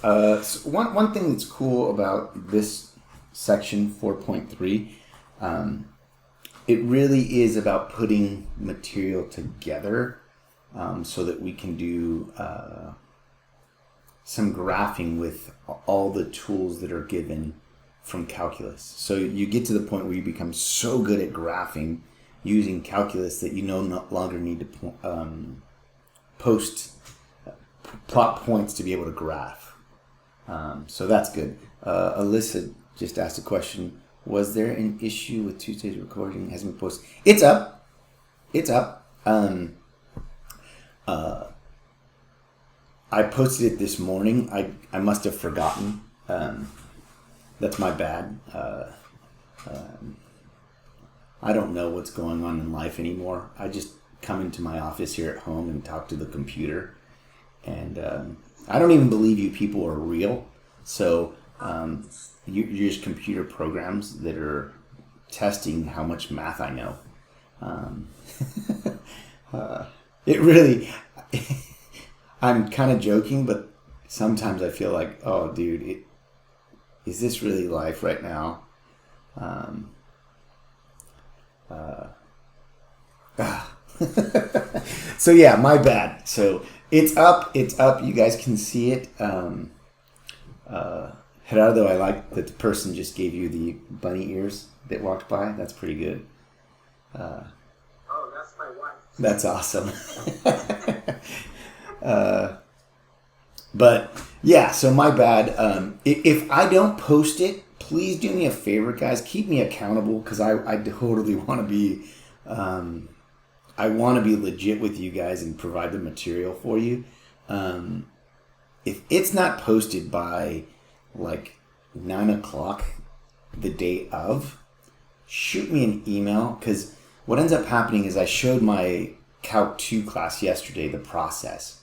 So one thing that's cool about this section 4.3, it really is about putting material together so that we can do some graphing with all the tools that are given from calculus. So you get to the point where you become so good at graphing using calculus that you no longer need to plot points to be able to graph. So that's good. Alyssa just asked a question. Was there an issue with Tuesday's recording? Hasn't been posted. It's up. It's up. I posted it this morning. I must have forgotten. That's my bad. I don't know what's going on in life anymore. I just come into my office here at home and talk to the computer. And I don't even believe you people are real. So you're just computer programs that are testing how much math I know. It really... I'm kind of joking, but sometimes I feel like, oh, dude, is this really life right now? So yeah, my bad. So it's up. You guys can see it. Gerardo, I like that the person just gave you the bunny ears that walked by. That's pretty good. Oh, that's my wife. That's awesome. But yeah, so my bad. If I don't post it, please do me a favor, guys. Keep me accountable because I totally want to be, I want to be legit with you guys and provide the material for you. If it's not posted by like 9 o'clock the day of, shoot me an email because what ends up happening is I showed my Calc 2 class yesterday the process.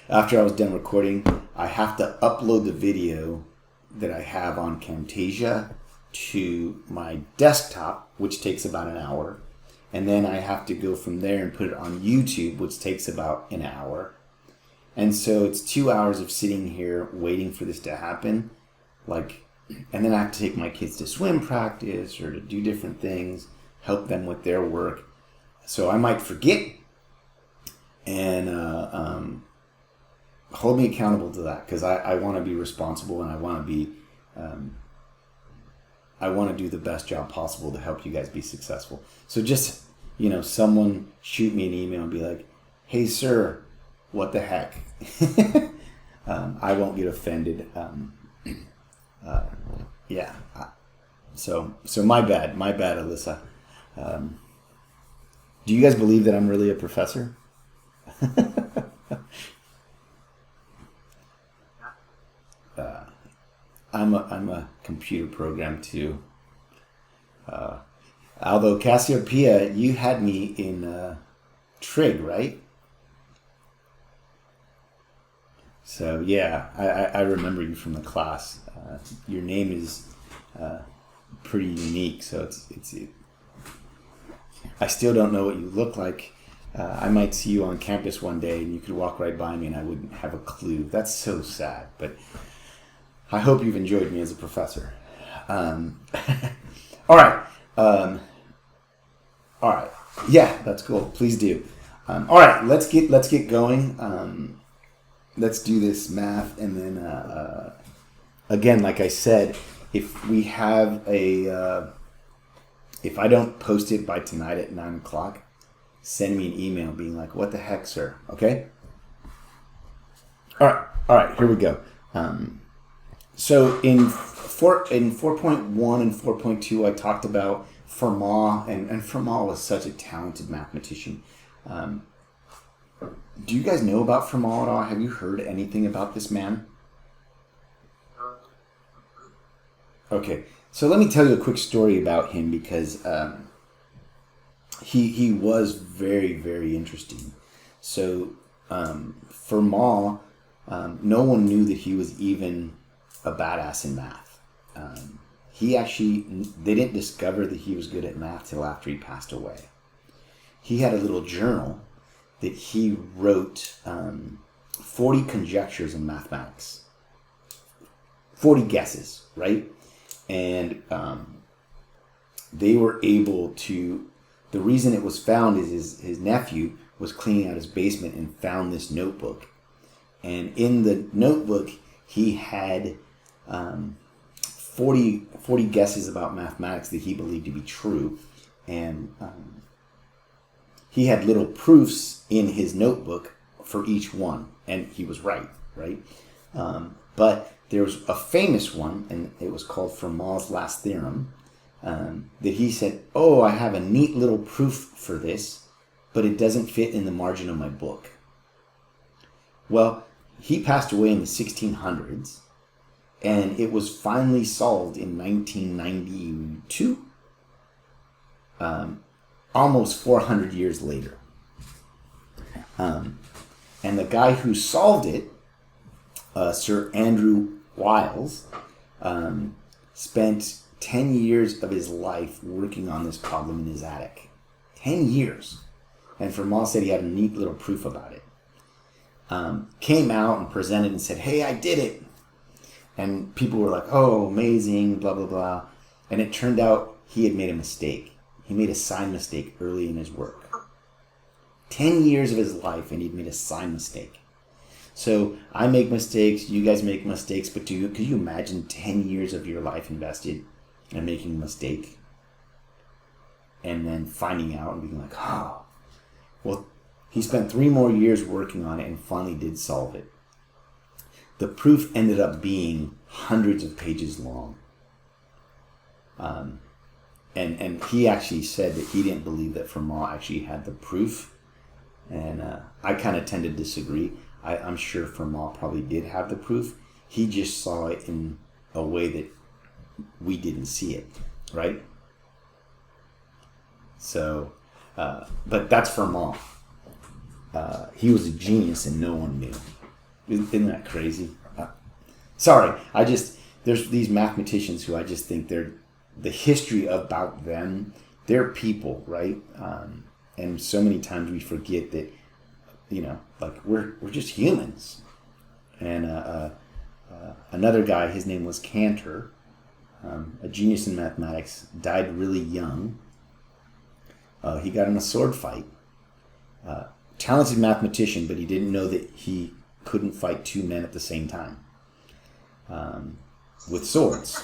After I was done recording, I have to upload the video that I have on Camtasia to my desktop, which takes about an hour. And then I have to go from there and put it on YouTube, which takes about an hour. And so it's 2 hours of sitting here waiting for this to happen. And then I have to take my kids to swim practice or to do different things, help them with their work. So I might forget and hold me accountable to that because I want to be responsible and I want to be I want to do the best job possible to help you guys be successful. So just, someone shoot me an email and be like, hey sir, what the heck? I won't get offended. Yeah. So my bad, Alyssa. Do you guys believe that I'm really a professor? I'm a computer program too. Although Cassiopeia, you had me in trig, right? So yeah, I remember you from the class. Your name is pretty unique, so it's I still don't know what you look like. I might see you on campus one day and you could walk right by me and I wouldn't have a clue. That's so sad, but I hope you've enjoyed me as a professor. All right. All right. Yeah, that's cool. Please do. All right, let's get going. Let's do this math, and then again, like I said, if I don't post it by tonight at 9 o'clock, send me an email being like, "What the heck, sir?" Okay. All right. Here we go. So in 4.1 and 4.2, I talked about Fermat, and Fermat was such a talented mathematician. Do you guys know about Fermat at all? Have you heard anything about this man? Okay, so let me tell you a quick story about him because he was very, very interesting. So Fermat, no one knew that he was even a badass in math. They didn't discover that he was good at math till after he passed away. He had a little journal that he wrote 40 conjectures in mathematics. 40 guesses, right? And they were able to, the reason it was found is his nephew was cleaning out his basement and found this notebook. And in the notebook, he had 40 guesses about mathematics that he believed to be true. And he had little proofs in his notebook for each one. And he was right? But there was a famous one, and it was called Fermat's Last Theorem, that he said, oh, I have a neat little proof for this, but it doesn't fit in the margin of my book. Well, he passed away in the 1600s, and it was finally solved in 1992, almost 400 years later. And the guy who solved it, Sir Andrew Wiles, spent 10 years of his life working on this problem in his attic. 10 years. And Fermat said he had a neat little proof about it. Came out and presented and said, hey, I did it. And people were like, oh, amazing, blah, blah, blah. And it turned out he had made a mistake. He made a sign mistake early in his work. 10 years of his life, and he'd made a sign mistake. So I make mistakes, you guys make mistakes, but could you imagine 10 years of your life invested and making a mistake? And then finding out and being like, oh, well, he spent 3 more years working on it and finally did solve it. The proof ended up being hundreds of pages long. And he actually said that he didn't believe that Fermat actually had the proof. And I kind of tend to disagree. I'm sure Fermat probably did have the proof. He just saw it in a way that we didn't see it, right? So, but that's Fermat. He was a genius and no one knew. Isn't that crazy? Sorry, there's these mathematicians who I just think the history about them, they're people, right? And so many times we forget that, like we're just humans. And another guy, his name was Cantor, a genius in mathematics, died really young. He got in a sword fight. Talented mathematician, but he didn't know that he couldn't fight 2 men at the same time with swords.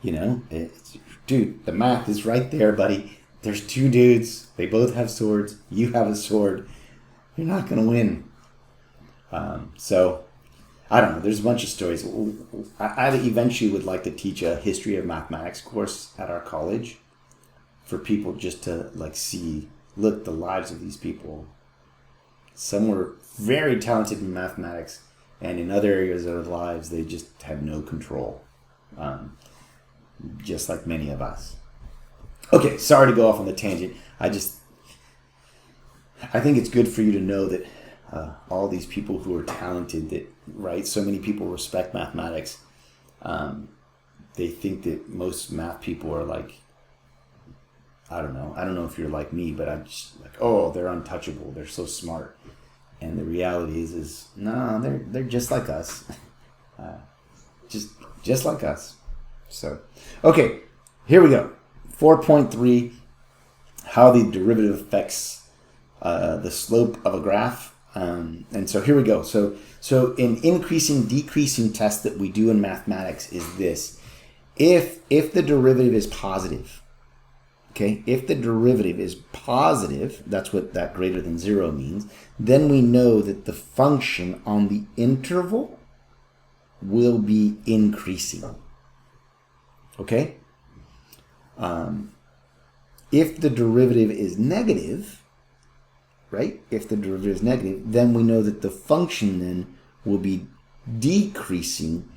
Dude, the math is right there, buddy. There's 2 dudes. They both have swords. You have a sword. You're not going to win. So, I don't know. There's a bunch of stories. I eventually would like to teach a history of mathematics course at our college for people just to look the lives of these people. Some were very talented in mathematics, and in other areas of their lives, they just had no control. Just like many of us. Okay, sorry to go off on the tangent. I think it's good for you to know that all these people who are talented, that, right, so many people respect mathematics. They think that most math people are like, I don't know if you're like me, but I'm just like, oh, they're untouchable. They're so smart. And the reality is no, they're just like us. Just like us. So, okay, here we go. 4.3, how the derivative affects the slope of a graph. And so here we go. So an increasing, decreasing test that we do in mathematics is this. If the derivative is positive, okay, if the derivative is positive, that's what that greater than 0 means, then we know that the function on the interval will be increasing. Okay? If the derivative is negative, right? If the derivative is negative, then we know that the function then will be decreasing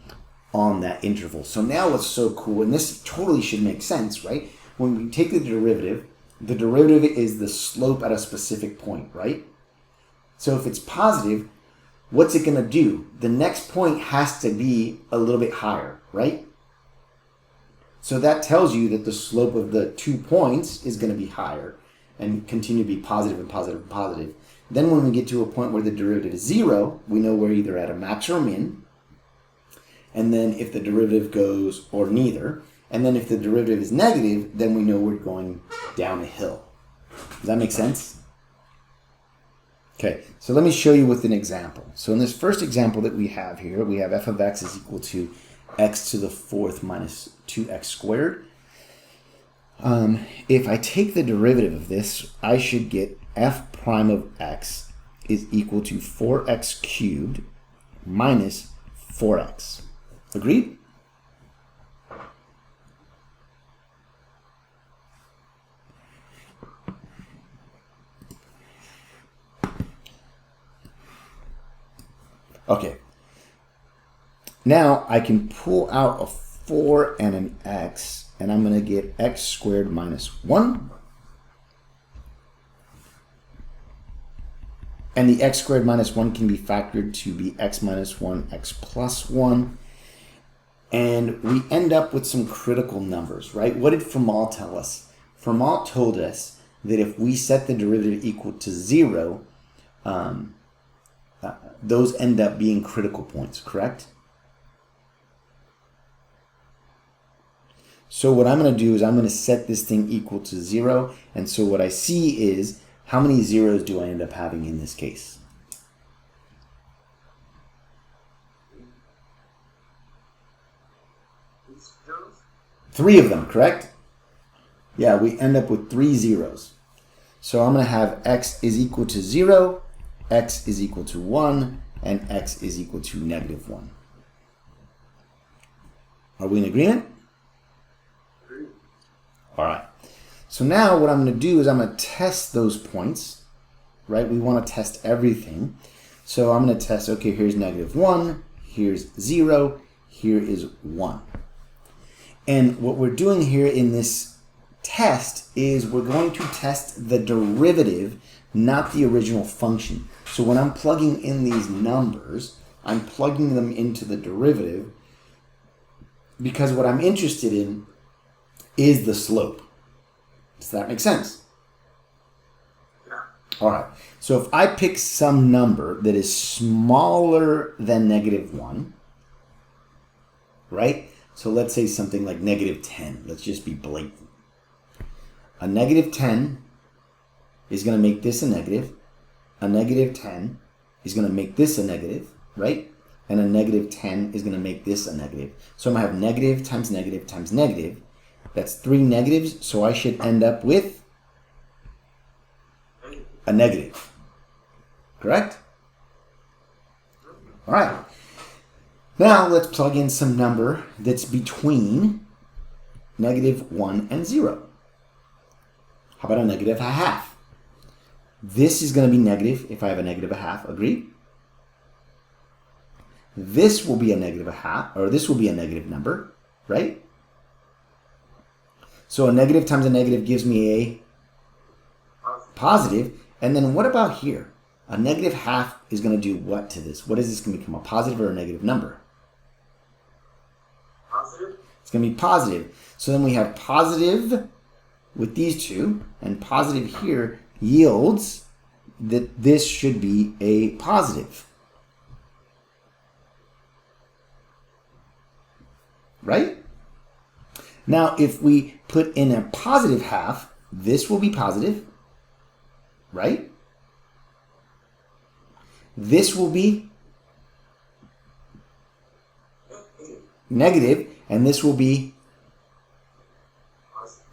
on that interval. So now what's so cool, and this totally should make sense, right? When we take the derivative is the slope at a specific point, right? So if it's positive, what's it going to do? The next point has to be a little bit higher, right? So that tells you that the slope of the 2 points is going to be higher and continue to be positive and positive and positive. Then when we get to a point where the derivative is 0, we know we're either at a max or a min. And then if the derivative goes, or neither, and then if the derivative is negative, then we know we're going down a hill. Does that make sense? Okay, so let me show you with an example. So in this first example that we have here, we have f of x is equal to x to the fourth minus 2x squared. If I take the derivative of this, I should get f prime of x is equal to 4x cubed minus 4x. Agreed? Okay. Now I can pull out a 4 and an x, and I'm going to get x squared minus 1. And the x squared minus 1 can be factored to be x minus 1, x plus 1. And we end up with some critical numbers, right? What did Fermat tell us? Fermat told us that if we set the derivative equal to 0, those end up being critical points, correct? So what I'm going to do is I'm going to set this thing equal to 0. And so what I see is, how many zeros do I end up having in this case? 3 of them, correct? Yeah, we end up with 3 zeros. So I'm going to have x is equal to 0, x is equal to 1, and x is equal to negative 1. Are we in agreement? All right. So now what I'm going to do is I'm going to test those points, right? We want to test everything. So I'm going to test, okay, here's negative 1, here's 0, here is 1. And what we're doing here in this test is we're going to test the derivative, not the original function. So when I'm plugging in these numbers, I'm plugging them into the derivative because what I'm interested in is the slope. Does that make sense? Yeah. All right. So if I pick some number that is smaller than negative 1, right? So let's say something like negative 10. Let's just be blatant. A negative 10 is going to make this a negative. A negative 10 is going to make this a negative, right? And a negative 10 is going to make this a negative. So I'm going to have negative times negative times negative. That's 3 negatives, so I should end up with a negative. Correct? All right. Now let's plug in some number that's between negative 1 and 0. How about a negative 1/2? This is going to be negative if I have a negative 1/2. Agreed? This will be a negative 1/2, or this will be a negative number, right? So a negative times a negative gives me a positive. And then what about here? A negative 1/2 is going to do what to this? What is this going to become, a positive or a negative number? Positive. It's going to be positive. So then we have positive with these two, and positive here yields that this should be a positive. Right? Now, if we put in a positive 1/2, this will be positive, right? This will be negative, and this will be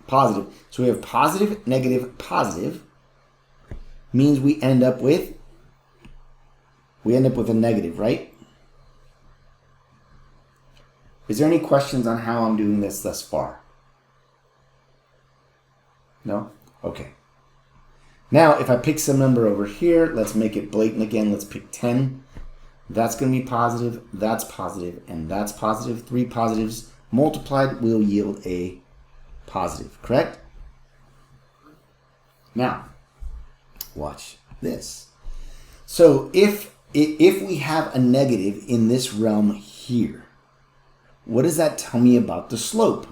positive. So we have positive, negative, positive, means we end up with a negative, right? Is there any questions on how I'm doing this thus far? No? Okay. Now, if I pick some number over here, let's make it blatant again. Let's pick 10. That's going to be positive, that's positive, and that's positive. 3 positives multiplied will yield a positive, correct? Now, watch this. So if we have a negative in this realm here, what does that tell me about the slope?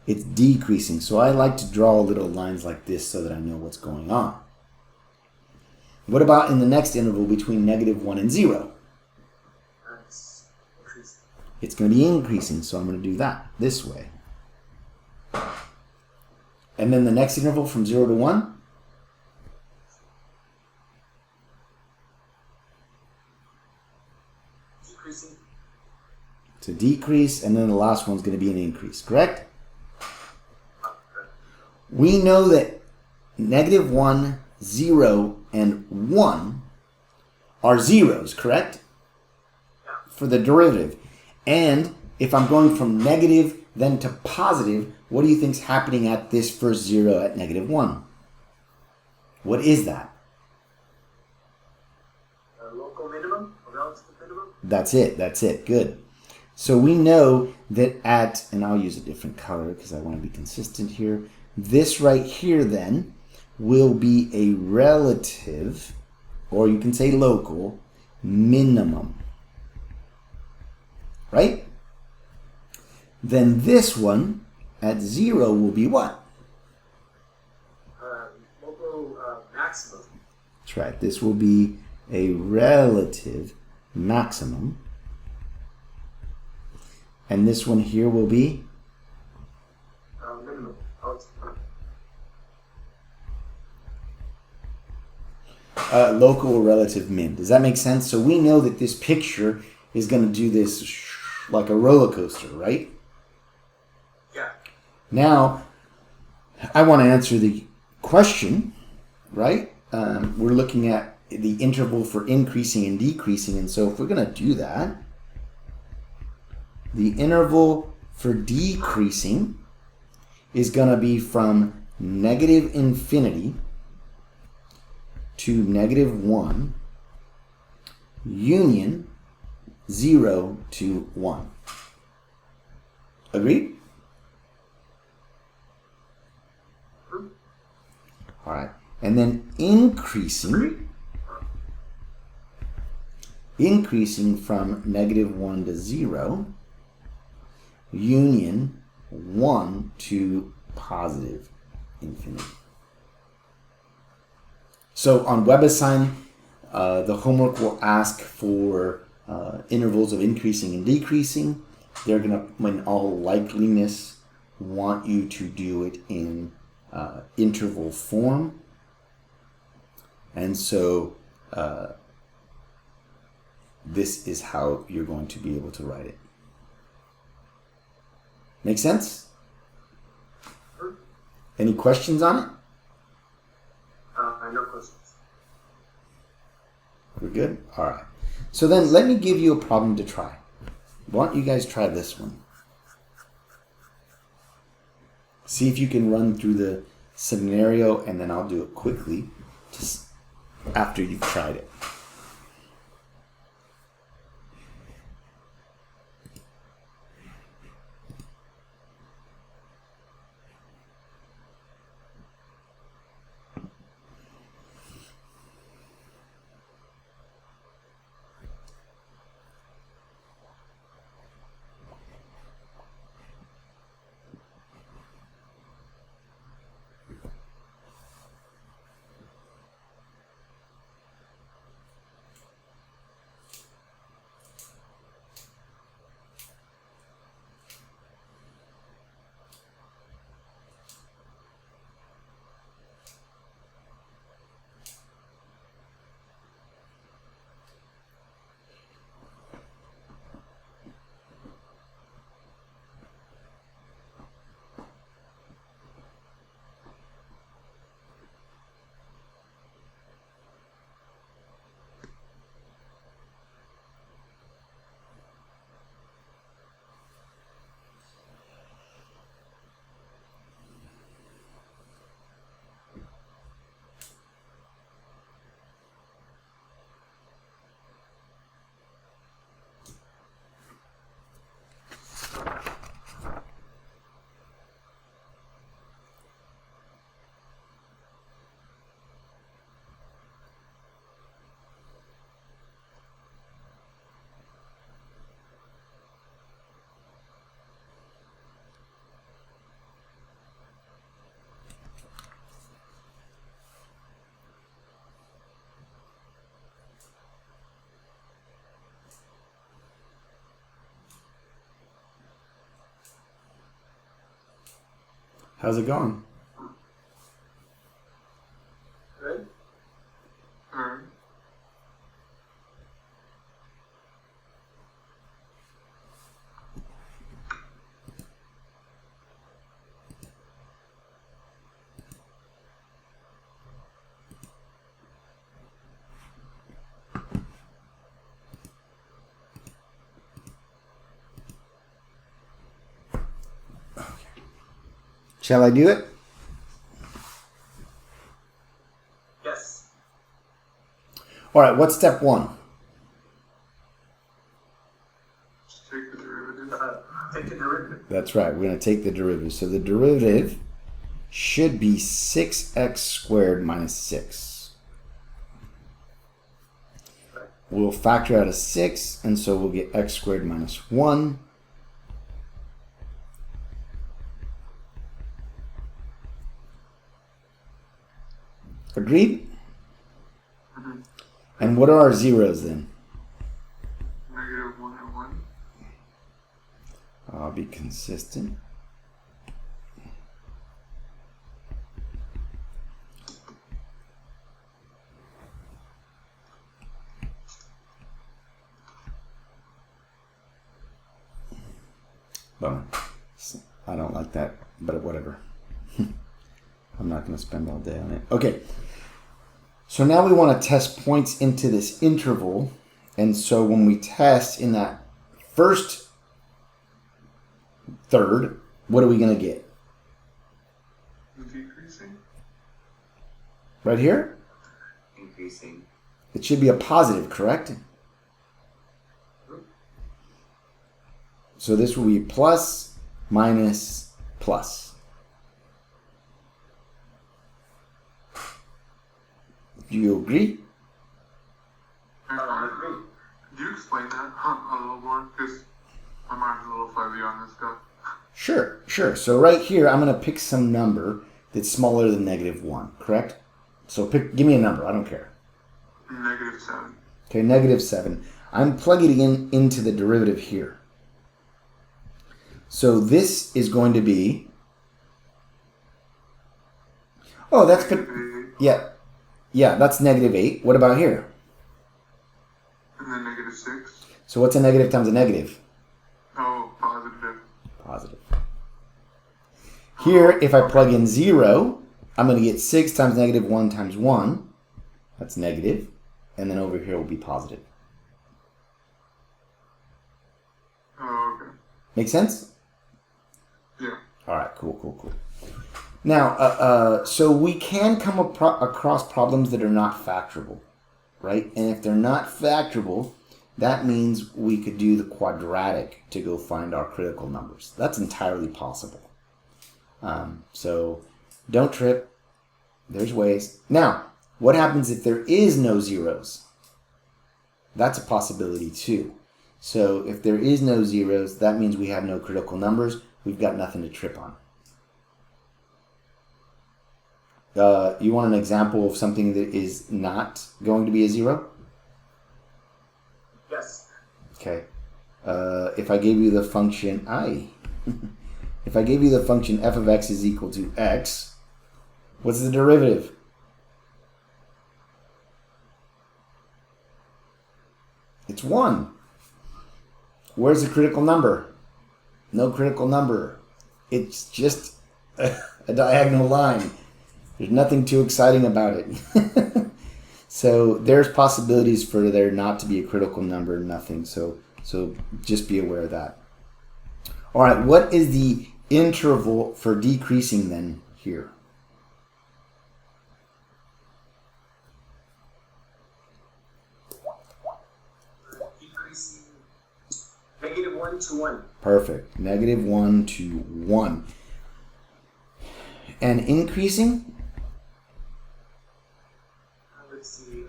It's decreasing. So I like to draw little lines like this so that I know what's going on. What about in the next interval between negative 1 and 0? It's going to be increasing, so I'm going to do that this way. And then the next interval from 0 to 1. Decreasing. To decrease, and then the last one's going to be an increase, correct? We know that -1, 0, and 1 are zeros, correct? For the derivative. And if I'm going from negative then to positive, what do you think's happening at this first 0 at -1? What is that? Local minimum, or relative minimum? That's it, good. So we know that at, and I'll use a different color because I want to be consistent here, this right here then will be a relative, or you can say local, minimum. Right? Then this one at 0 will be what? Local maximum. That's right. This will be a relative maximum. And this one here will be? Minimum. Local or relative min. Does that make sense? So we know that this picture is going to do this like a roller coaster, right? Yeah. Now, I want to answer the question, right? We're looking at the interval for increasing and decreasing, and so if we're going to do that, the interval for decreasing is going to be from -infinity to -1 union 0 to 1. Agreed? All right. And then increasing from -1 to 0 union 1 to positive infinity. So on WebAssign, the homework will ask for intervals of increasing and decreasing. They're going to, in all likeliness, want you to do it in interval form. And so this is how you're going to be able to write it. Make sense? Any questions on it? No questions. We're good? All right. So then let me give you a problem to try. Why don't you guys try this one? See if you can run through the scenario, and then I'll do it quickly just after you've tried it. How's it going? Good? Alright. Shall I do it? Yes. All right, what's step 1? Just take the derivative. Take the derivative. That's right, we're going to take the derivative. So the derivative should be 6x squared minus 6. We'll factor out a 6, and so we'll get x squared minus 1. Agreed? Mm-hmm. And what are our zeros then? Negative 1 and 1. I'll be consistent. Bummer. I don't like that, but whatever. I'm not going to spend all day on it. Okay. So now we want to test points into this interval. And so when we test in that first third, what are we going to get? Decreasing. Right here? Increasing. It should be a positive, correct? So this will be plus, minus, plus. Do you agree? I agree. Could you explain that a little more? Because my mind's a little fuzzy on this stuff. Sure. So right here, I'm going to pick some number that's smaller than negative 1, correct? So give me a number. I don't care. Negative 7. Okay, negative 7. I'm plugging it into the derivative here. So this is going to be... Oh, that's... Yeah, that's negative 8. What about here? And then negative 6. So what's a negative times a negative? Oh, positive. Positive. Here, if I plug in 0, I'm going to get 6 times negative 1 times 1. That's negative. And then over here will be positive. Oh, okay. Make sense? Yeah. All right, cool. Now, so we can come across problems that are not factorable, right? And if they're not factorable, that means we could do the quadratic to go find our critical numbers. That's entirely possible. So don't trip. There's ways. Now, what happens if there is no zeros? That's a possibility too. So if there is no zeros, that means we have no critical numbers. We've got nothing to trip on. You want an example of something that is not going to be a 0? Yes. Okay. If I gave you the function if I gave you the function f of x is equal to x, what's the derivative? It's 1. Where's the critical number? No critical number. It's just a diagonal line. There's nothing too exciting about it. So there's possibilities for there not to be a critical number, nothing. So just be aware of that. All right, what is the interval for decreasing then here? Decreasing negative 1 to 1. Perfect. Negative 1 to 1. And increasing? Let's see.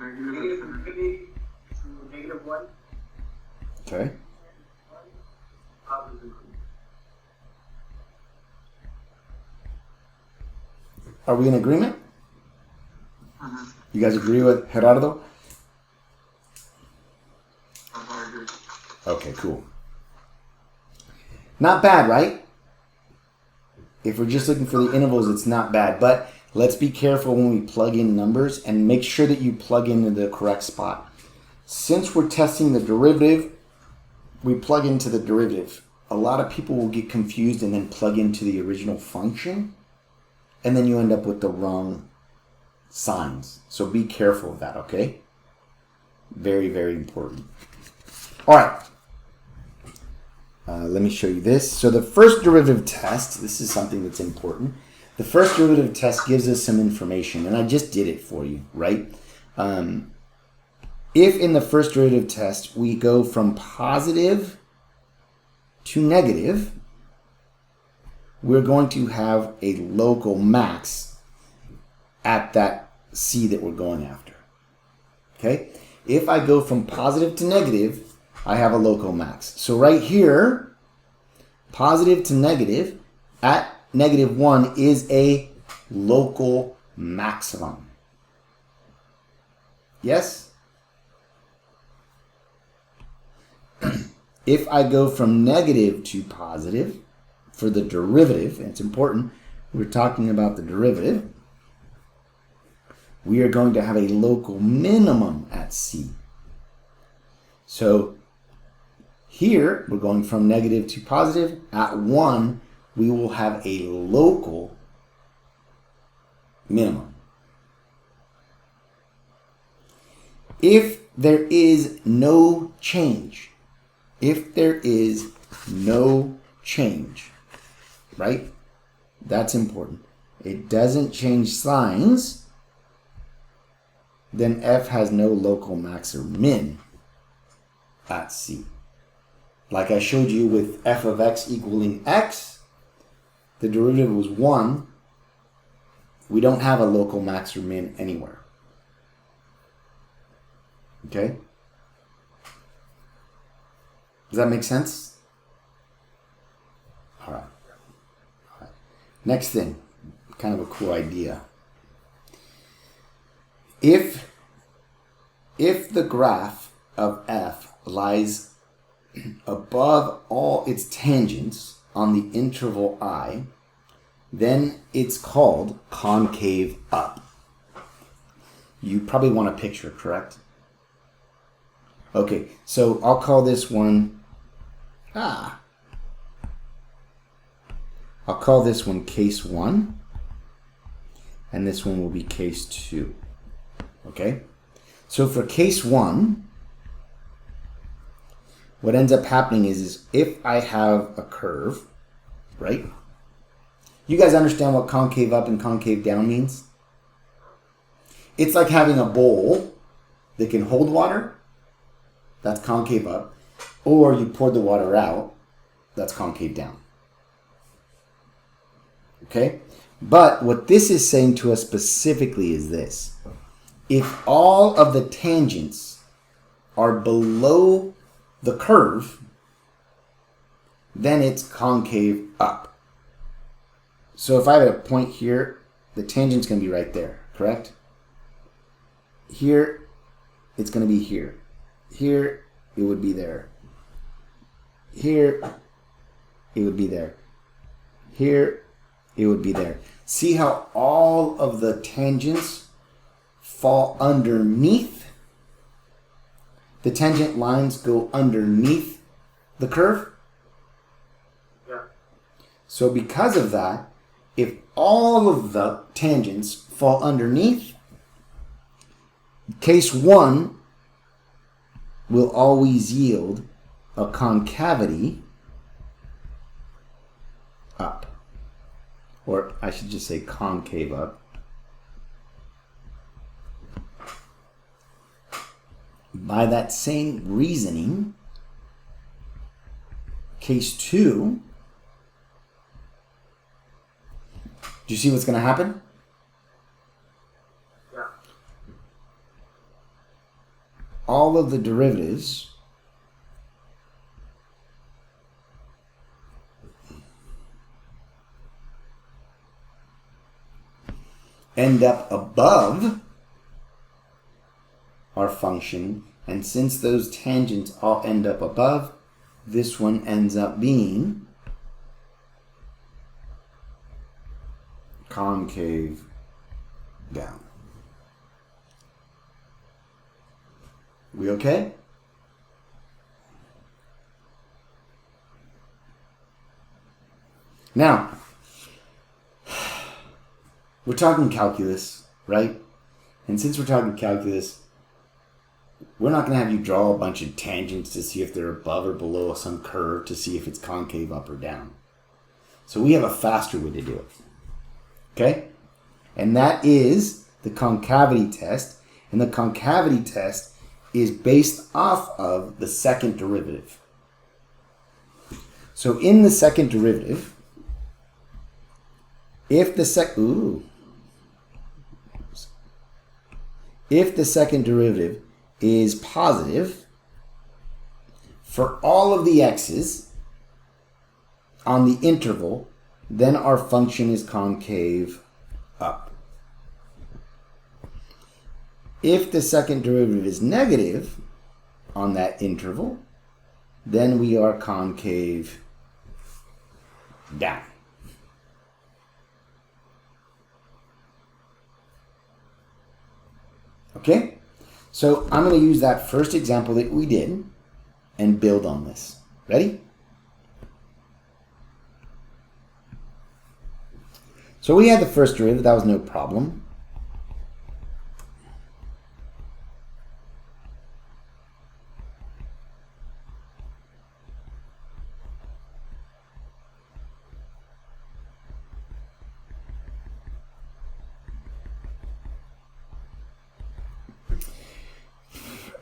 Negative Negative infinity. infinity to negative 1. Okay. Positive infinity. Are we in agreement? Mm-hmm. You guys agree with Gerardo? I agree. Okay, cool. Not bad, right? If we're just looking for the intervals, it's not bad. But let's be careful when we plug in numbers and make sure that you plug into the correct spot. Since we're testing the derivative, we plug into the derivative. A lot of people will get confused and then plug into the original function, and then you end up with the wrong signs. So be careful of that, okay? Very, very important. All right. Let me show you this. So the first derivative test, this is something that's important. The first derivative test gives us some information, and I just did it for you, right? If in the first derivative test we go from positive to negative, we're going to have a local max at that C that we're going after. Okay? If I go from positive to negative, I have a local max. So right here, positive to negative at -1 is a local maximum. Yes? If I go from negative to positive for the derivative, and it's important, we're talking about the derivative, we are going to have a local minimum at C. So here, we're going from negative to positive. At 1, we will have a local minimum. If there is no change, right? That's important. It doesn't change signs, then f has no local max or min at C. Like I showed you with f of x equaling x, the derivative was 1. We don't have a local max or min anywhere. Okay? Does that make sense? All right. All right. Next thing, kind of a cool idea. If the graph of f lies above all its tangents on the interval I, then it's called concave up. You probably want a picture, correct? Okay, so I'll call this one, I'll call this one case 1, and this one will be case 2. Okay? So for case 1, what ends up happening is if I have a curve, right? You guys understand what concave up and concave down means? It's like having a bowl that can hold water. That's concave up. Or you pour the water out. That's concave down. Okay? But what this is saying to us specifically is this. If all of the tangents are below the curve, then it's concave up. So if I have a point here, the tangent's going to be right there, correct? Here, it's going to be here. Here, it would be there. Here, it would be there. Here, it would be there. See how all of the tangents fall underneath? The tangent lines go underneath the curve? Yeah. So because of that, if all of the tangents fall underneath, case 1 will always yield a concavity up. Or I should just say concave up. By that same reasoning, case 2, do you see what's going to happen? Yeah. All of the derivatives end up above our function, and since those tangents all end up above, this one ends up being concave down. We okay? Now, we're talking calculus, right? And since we're talking calculus, we're not going to have you draw a bunch of tangents to see if they're above or below some curve to see if it's concave up or down. So we have a faster way to do it. Okay? And that is the concavity test. And the concavity test is based off of the second derivative. So in the second derivative, if the second derivative is positive for all of the x's on the interval, then our function is concave up. If the second derivative is negative on that interval, then we are concave down. Okay? So I'm going to use that first example that we did and build on this. Ready? So we had the first derivative. That was no problem.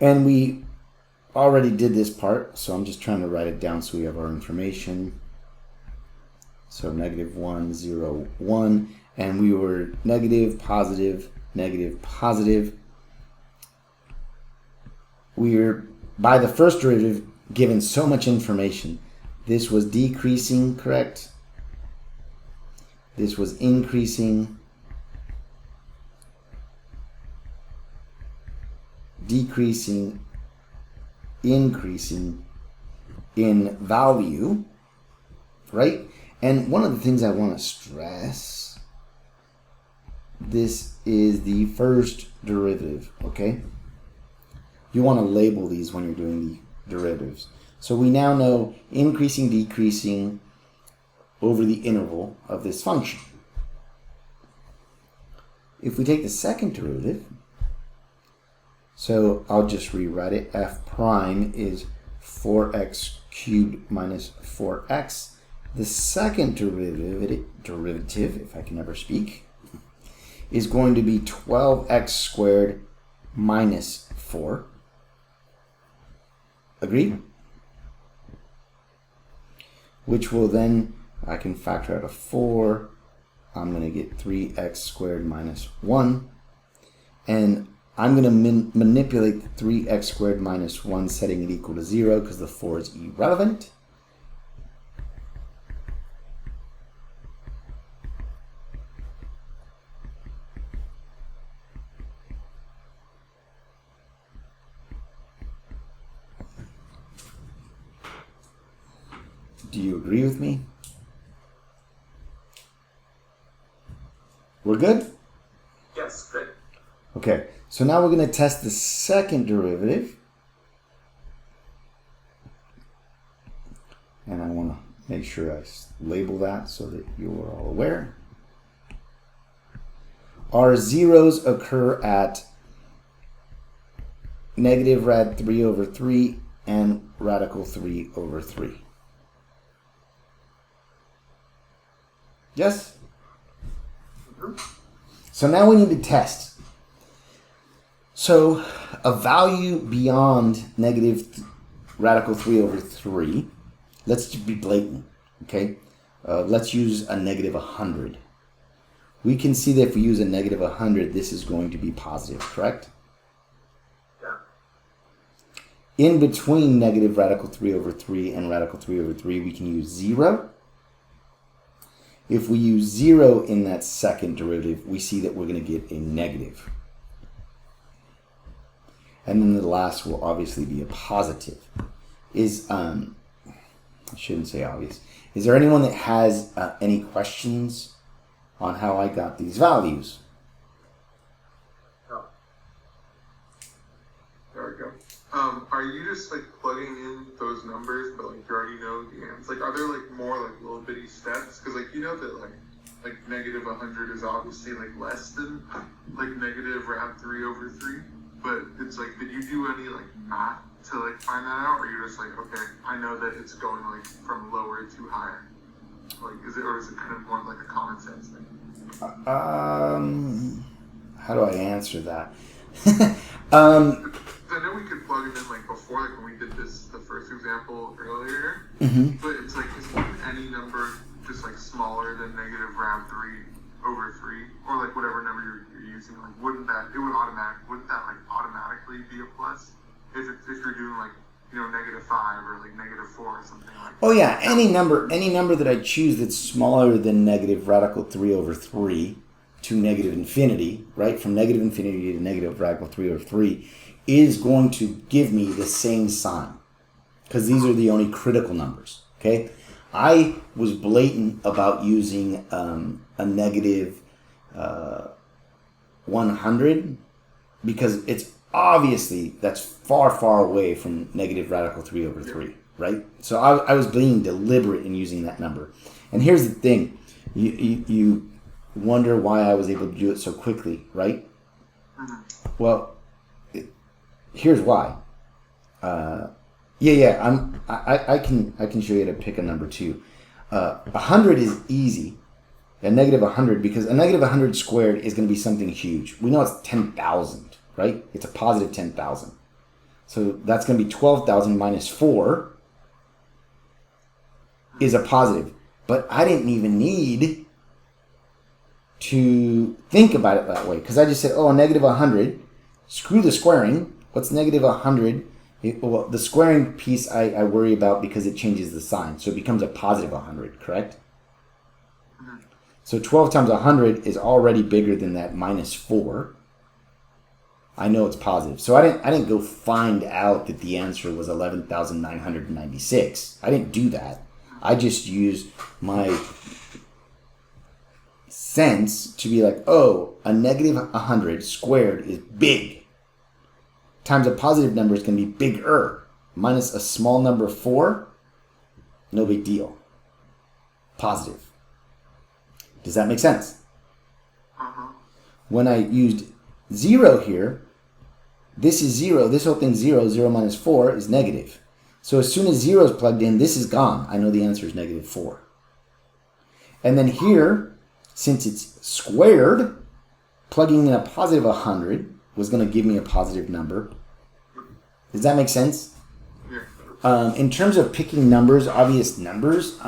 And we already did this part, so I'm just trying to write it down so we have our information. So negative 1, 0, 1, and we were negative, positive, negative, positive. We were, by the first derivative, given so much information. This was decreasing, correct? This was increasing. Decreasing, increasing in value, right? And one of the things I want to stress, this is the first derivative, okay? You want to label these when you're doing the derivatives. So we now know increasing, decreasing over the interval of this function. If we take the second derivative, so I'll just rewrite it. F prime is 4x cubed minus 4x. The second derivative, if I can ever speak, is going to be 12x squared minus 4. Agreed? Which will then, I can factor out a 4. I'm going to get 3x squared minus 1. And I'm going to manipulate the 3x squared minus 1, setting it equal to 0 because the 4 is irrelevant. Do you agree with me? We're good? Yes, good. Okay, so now we're going to test the second derivative. And I want to make sure I label that so that you are all aware. Our zeros occur at negative rad 3 over 3 and radical 3 over 3. Yes? So now we need to test. So a value beyond negative radical 3 over 3, let's just be blatant, okay? Let's use a negative 100. We can see that if we use a negative 100, this is going to be positive, correct? Yeah. In between negative radical 3 over 3 and radical 3 over 3, we can use 0. If we use 0 in that second derivative, we see that we're going to get a negative. And then the last will obviously be a positive. I shouldn't say obvious. Is there anyone that has any questions on how I got these values. Oh, There we go. Are you just like plugging in those numbers, but like you already know the answer? Like, are there like more like little bitty steps? Because like you know that like negative 100 is obviously like less than like negative rad 3 over 3. But it's like, did you do any like math to like find that out, or you're just like, okay, I know that it's going like from lower to higher? Like, is it kind of more like a common sense thing? How do I answer that? I know we could plug it in like before, like when we did the first example earlier. Mm-hmm. But it's like, is any number just like smaller than negative rad 3 over 3, or like whatever number you're using? Like, wouldn't that like automatically be a plus if you're doing like, you know, negative 5 or like negative 4 or something like that? Oh yeah, any number that I choose that's smaller than negative radical 3 over 3 to negative infinity, right? From negative infinity to negative radical 3 over 3 is going to give me the same sign, because these are the only critical numbers, okay? I was blatant about using a negative 100 because it's obviously, that's far, far away from negative radical 3 over 3, right? So I was being deliberate in using that number. And here's the thing. You wonder why I was able to do it so quickly, right? Well, here's why. I can show you how to pick a number too. 100 is easy. A negative 100, because a negative 100 squared is going to be something huge. We know it's 10,000, right? It's a positive 10,000. So that's going to be 12,000 minus 4 is a positive. But I didn't even need to think about it that way, because I just said, oh, a negative 100, screw the squaring. What's negative 100? Well, the squaring piece I worry about because it changes the sign. So it becomes a positive 100, correct? So 12 times 100 is already bigger than that minus 4. I know it's positive. So I didn't go find out that the answer was 11,996. I didn't do that. I just used my sense to be like, oh, a negative 100 squared is big. Times a positive number is going to be bigger. Minus a small number 4, no big deal. Positive. Does that make sense? When I used 0 here, this is 0. This whole thing's 0. 0 minus 4 is negative. So as soon as 0 is plugged in, this is gone. I know the answer is negative 4. And then here, since it's squared, plugging in a positive 100 was going to give me a positive number. Does that make sense? In terms of picking numbers, obvious numbers,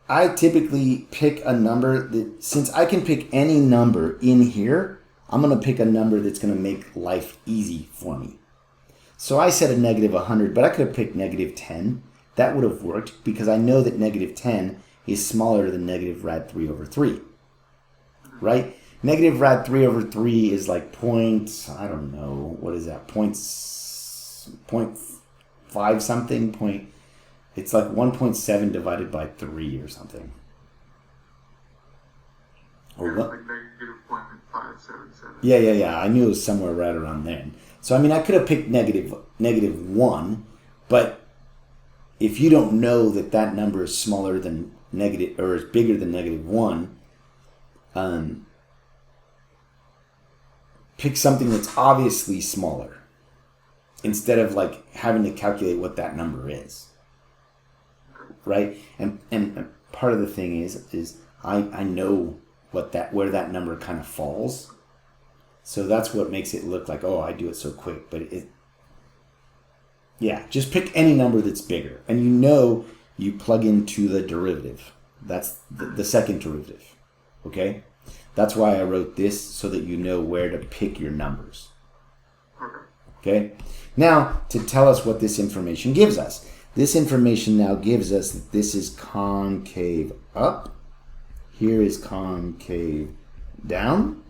I typically pick a number that, since I can pick any number in here, I'm going to pick a number that's going to make life easy for me. So I said a negative 100, but I could have picked negative 10. That would have worked because I know that negative 10 is smaller than negative rad 3 over 3. Right? Negative rad 3 over 3 is like I don't know, what is that? Point 5 something, it's like 1.7 divided by 3 or something. Or what? Like negative 0.577. Yeah. I knew it was somewhere right around there. So I mean, I could have picked negative 1, but if you don't know that number is smaller than negative, or is bigger than negative 1, pick something that's obviously smaller instead of like having to calculate what that number is. Right? And part of the thing is I know where that number kind of falls. So that's what makes it look like, oh, I do it so quick. But just pick any number that's bigger. And you plug into the derivative. That's the second derivative. Okay? That's why I wrote this, so that you know where to pick your numbers. Okay? Now, to tell us what this information gives us. This information now gives us that this is concave up. Here is concave down.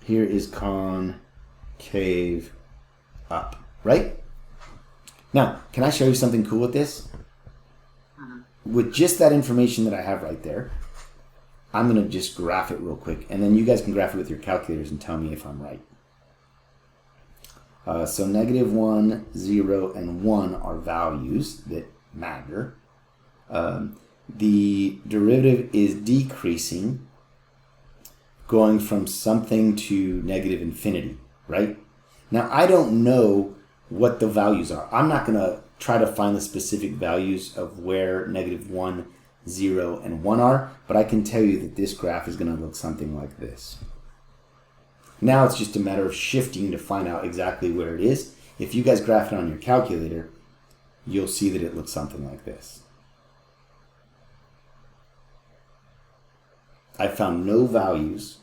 Here is concave up. Right? Now, can I show you something cool with this? with just that information that I have right there, I'm going to just graph it real quick. And then you guys can graph it with your calculators and tell me if I'm right. So -1, 0, and 1 are values that matter. The derivative is decreasing, going from something to negative infinity, right? Now, I don't know what the values are. I'm not going to try to find the specific values of where -1, 0, and 1 are, but I can tell you that this graph is going to look something like this. Now it's just a matter of shifting to find out exactly where it is. If you guys graph it on your calculator, you'll see that it looks something like this. I found no values,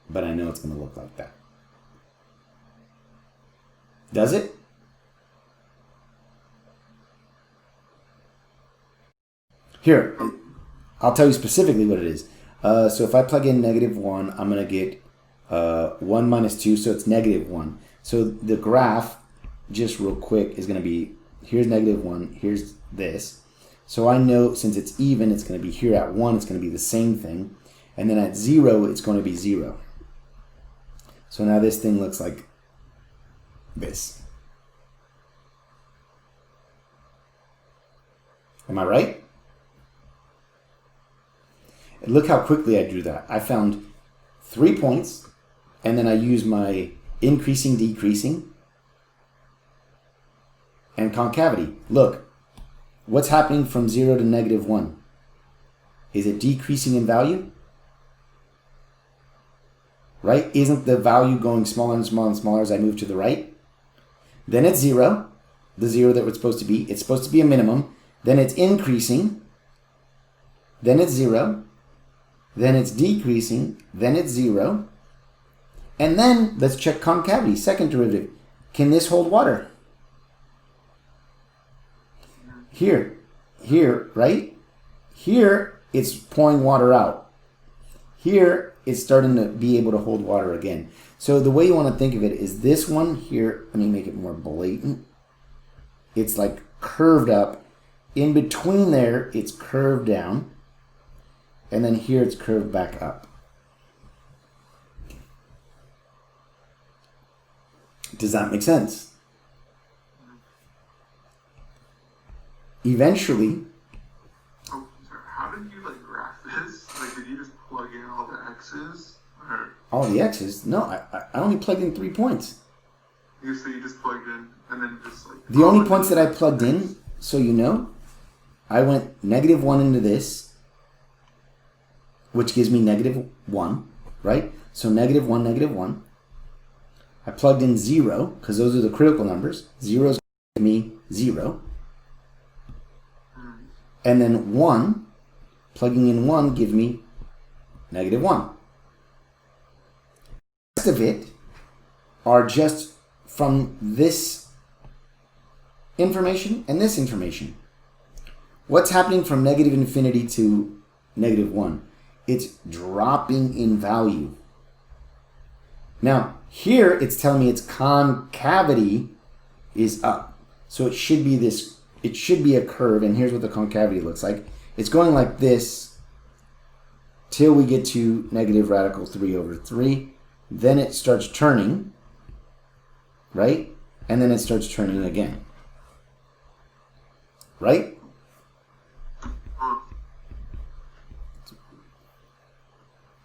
but I know it's going to look like that. Does it? Here, I'll tell you specifically what it is. So if I plug in -1, I'm going to get 1 minus 2, so it's -1. So the graph, just real quick, is going to be, here's -1, here's this. So I know since it's even, it's going to be here at 1, it's going to be the same thing. And then at 0, it's going to be 0. So now this thing looks like this. Am I right? And look how quickly I drew that. I found 3 points, and then I used my increasing, decreasing, and concavity. Look, what's happening from 0 to -1? Is it decreasing in value? Right? Isn't the value going smaller and smaller and smaller as I move to the right? Then it's 0, the 0 that it's supposed to be. It's supposed to be a minimum. Then it's increasing. Then it's 0. Then it's decreasing. Then it's 0. And then let's check concavity, second derivative. Can this hold water? Here, right? Here, it's pouring water out. Here, it's starting to be able to hold water again. So the way you want to think of it is this one here, let me make it more blatant. It's like curved up. In between there, it's curved down. And then here, it's curved back up. Does that make sense? Eventually, oh, sorry. How did you like graph this? Like, did you just plug in all the x's? Or all the x's? No, I only plugged in 3 points. you just plugged in and then just like. The only points that I plugged in, so you know, I went -1 into this, which gives me -1, right? So -1, -1. I plugged in 0, because those are the critical numbers. 0 is going to give me 0. And then 1, plugging in 1 gives me -1. The rest of it are just from this information and this information. What's happening from -infinity to -1? It's dropping in value. Now, here it's telling me its concavity is up. So it should be this, it should be a curve, and here's what the concavity looks like. It's going like this till we get to -3/3. Then it starts turning, right? And then it starts turning again. Right?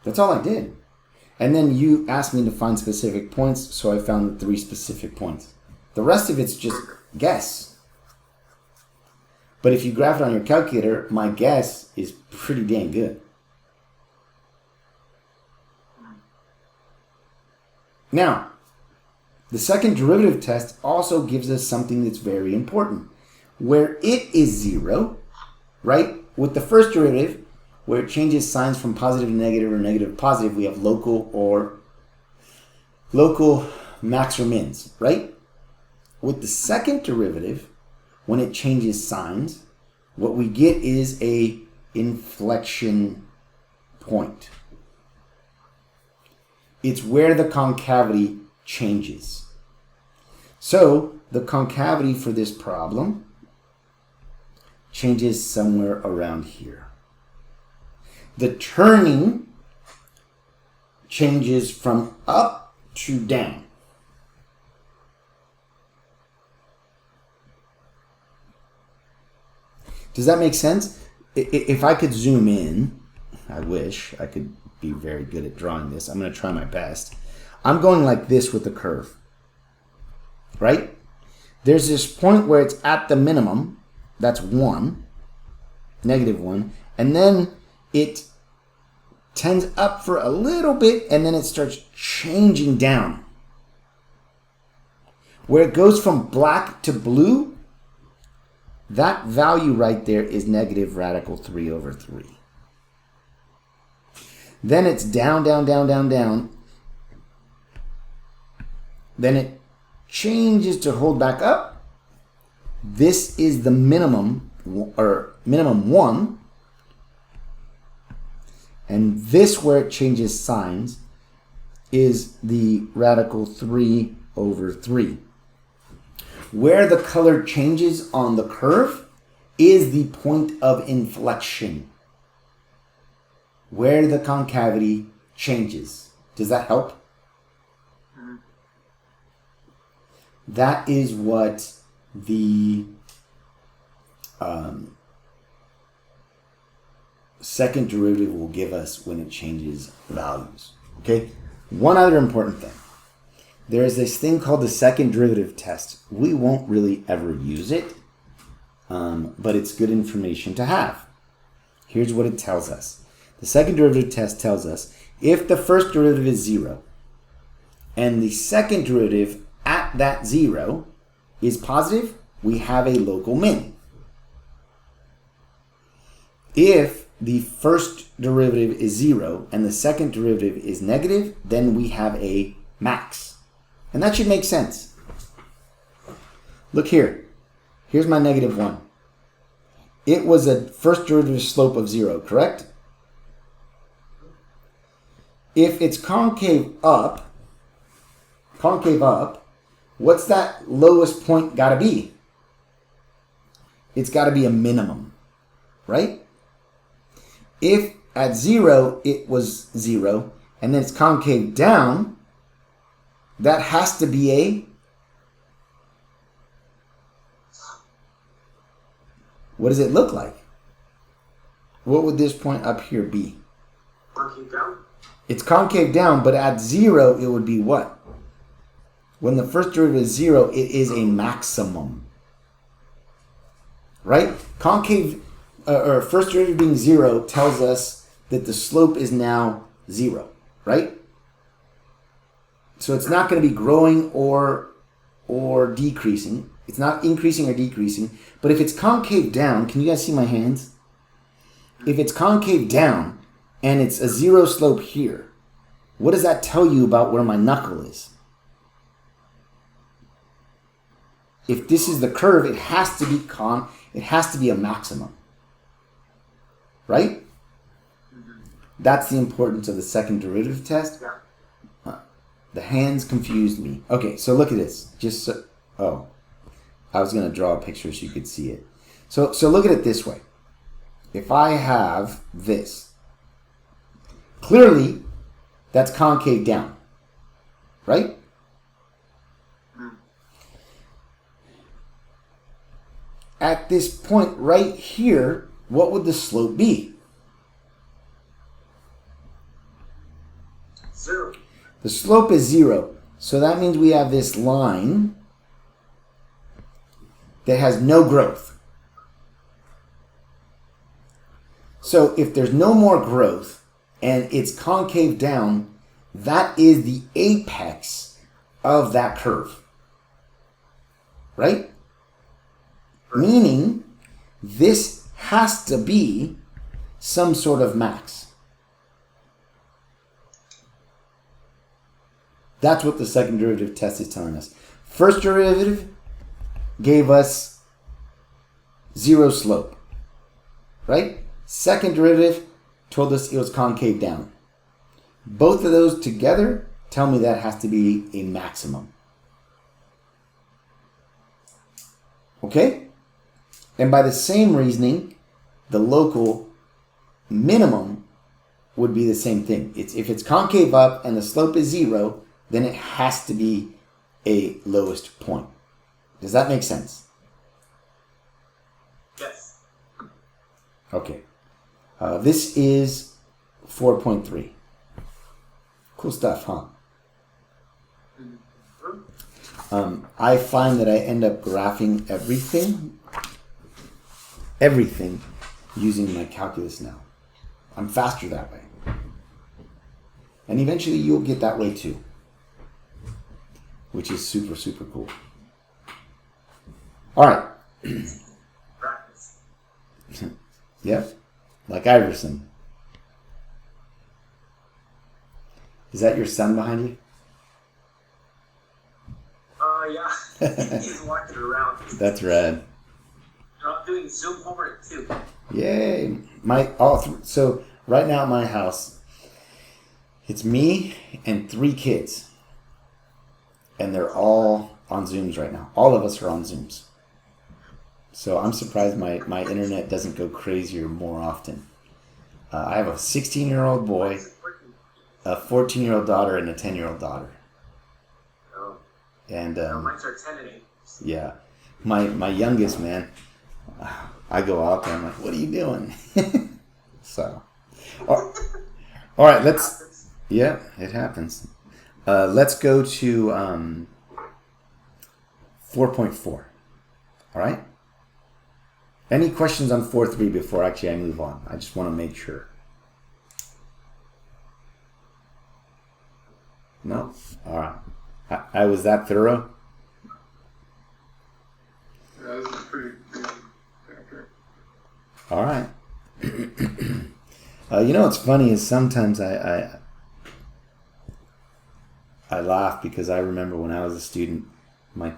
That's all I did. And then you asked me to find specific points, so I found the 3 specific points. The rest of it's just guess. But if you graph it on your calculator, my guess is pretty dang good. Now, the second derivative test also gives us something that's very important. Where it is 0, right? With the first derivative, where it changes signs from positive to negative or negative to positive, we have local max or mins, right? With the second derivative, when it changes signs, what we get is a inflection point. It's where the concavity changes. So the concavity for this problem changes somewhere around here. The turning changes from up to down. Does that make sense? If I could zoom in, I wish I could be very good at drawing this. I'm going to try my best. I'm going like this with the curve, right? There's this point where it's at the minimum. That's 1, -1. And then it tends up for a little bit, and then it starts changing down. Where it goes from black to blue, that value right there is negative radical 3/3. Then it's down, down, down, down, down. Then it changes to hold back up. This is the minimum, or minimum 1. And this, where it changes signs, is the radical 3/3. Where the color changes on the curve is the point of inflection, where the concavity changes. Does that help? That is what the second derivative will give us when it changes values. Okay? One other important thing. There is this thing called the second derivative test. We won't really ever use it, but it's good information to have. Here's what it tells us. The second derivative test tells us if the first derivative is 0 and the second derivative at that 0 is positive, we have a local min. If the first derivative is 0 and the second derivative is negative, then we have a max. And that should make sense. Look here. Here's my -1. It was a first derivative slope of 0, correct? If it's concave up, what's that lowest point got to be? It's got to be a minimum, right? If at 0 it was 0 and then it's concave down, that has to be a, what does it look like? What would this point up here be? Concave down? It's concave down, but at 0 it would be what? When the first derivative is 0, it is a maximum. Right? Concave, or first derivative being 0 tells us that the slope is now 0, right? So it's not going to be growing or decreasing. It's not increasing or decreasing. But if it's concave down, can you guys see my hands? If it's concave down and it's a 0 slope here, what does that tell you about where my knuckle is? If this is the curve, it has to be a maximum. Right? That's the importance of the second derivative test. Yeah. The hands confused me. Okay, so look at this. I was going to draw a picture so you could see it. So look at it this way. If I have this, clearly that's concave down, right? At this point right here, what would the slope be? 0. The slope is 0. So that means we have this line that has no growth. So if there's no more growth and it's concave down, that is the apex of that curve. Right? Meaning this has to be some sort of max. That's what the second derivative test is telling us. First derivative gave us 0 slope, right? Second derivative told us it was concave down. Both of those together tell me that has to be a maximum. Okay? And by the same reasoning, the local minimum would be the same thing. If it's concave up and the slope is 0, then it has to be a lowest point. Does that make sense? Yes. Okay. This is 4.3. Cool stuff, huh? I find that I end up graphing everything using my calculus now. I'm faster that way. And eventually you'll get that way too, which is super, super cool. All right. Practice. Yep. Like Iverson. Is that your son behind you? Yeah. He's walking around. That's rad. I'm doing Zoom homework too. Yay. So right now at my house, it's me and 3 kids. And they're all on Zooms right now. All of us are on Zooms. So I'm surprised my internet doesn't go crazier more often. I have a 16-year-old boy, a 14-year-old daughter, and a 10-year-old daughter. Oh. And Mine's are 10 and 8. yeah, my youngest, man, I go out there, I'm like, what are you doing? So, all right, yeah, it happens. Let's go to 4.4. All right? Any questions on 4.3 before actually I move on? I just want to make sure. No? All right. I was that thorough? Yeah, this is pretty big chapter. All right. You know what's funny is sometimes I laugh because I remember when I was a student, my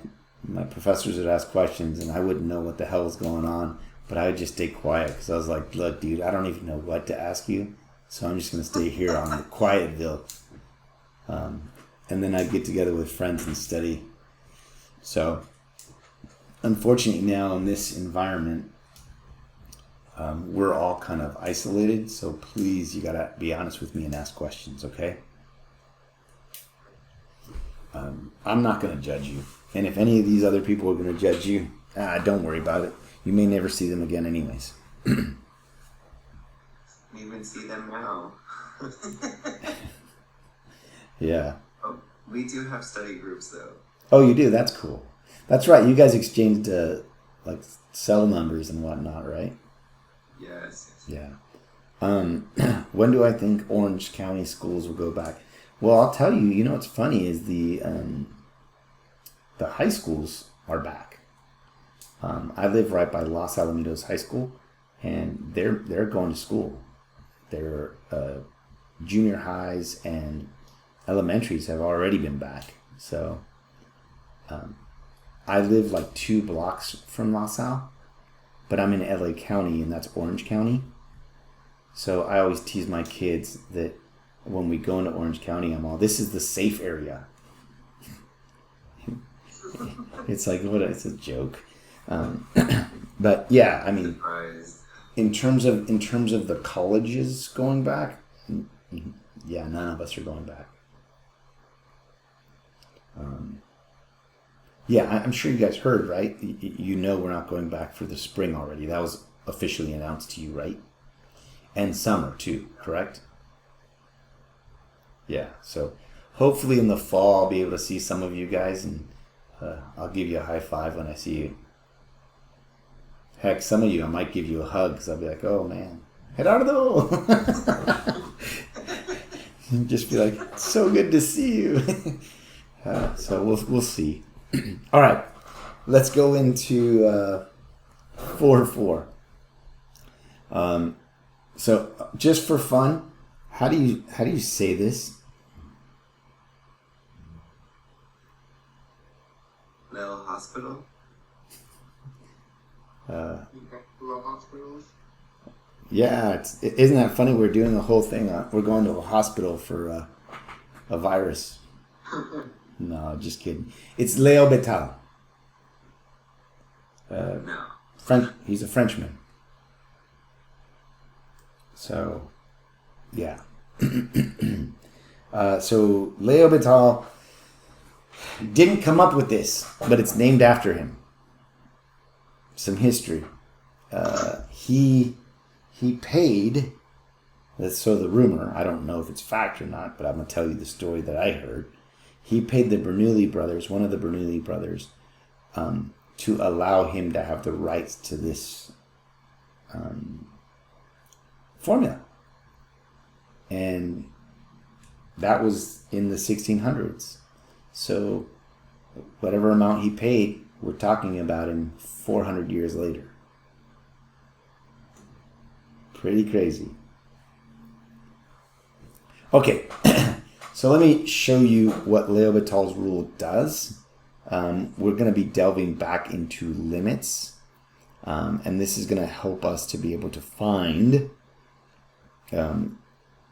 professors would ask questions and I wouldn't know what the hell was going on, but I would just stay quiet because I was like, look, dude, I don't even know what to ask you, so I'm just going to stay here on the Quietville. And then I'd get together with friends and study. So, unfortunately now in this environment, we're all kind of isolated, so please, you got to be honest with me and ask questions, okay? I'm not going to judge you. And if any of these other people are going to judge you, don't worry about it. You may never see them again anyways. You even see them now. Yeah. Oh, we do have study groups though. Oh, you do? That's cool. That's right. You guys exchanged like cell numbers and whatnot, right? Yes. Yeah. When do I think Orange County schools will go back? Well, I'll tell you. You know what's funny is the high schools are back. I live right by Los Alamitos High School, and they're going to school. Their junior highs and elementaries have already been back. So I live like 2 blocks from Los Al, but I'm in LA County, and that's Orange County. So I always tease my kids that when we go into Orange County, this is the safe area. It's like, it's a joke. But yeah, I mean, in terms of the colleges going back, yeah, none of us are going back. Yeah, I'm sure you guys heard, right? You know we're not going back for the spring already. That was officially announced to you, right? And summer too, correct? Yeah, so hopefully in the fall I'll be able to see some of you guys, and I'll give you a high five when I see you. Heck, some of you I might give you a hug because I'll be like, oh man, Gerardo! Just be like, it's so good to see you. So we'll see. All right, let's go into 4.4. So just for fun, how do you say this? Little hospital. Hospitals. Yeah, isn't that funny? We're doing the whole thing. We're going to a hospital for a virus. No, just kidding. It's l'hôpital. No. He's a Frenchman. So, yeah. So L'Hopital didn't come up with this, but it's named after him. Some history. He paid. So the rumor, I don't know if it's fact or not, but I'm going to tell you the story that I heard. He paid the Bernoulli brothers, one of the Bernoulli brothers, to allow him to have the rights to this formula. And that was in the 1600s. So whatever amount he paid, we're talking about in 400 years later. Pretty crazy. Okay, so let me show you what L'Hopital's rule does. We're going to be delving back into limits, and this is going to help us to be able to find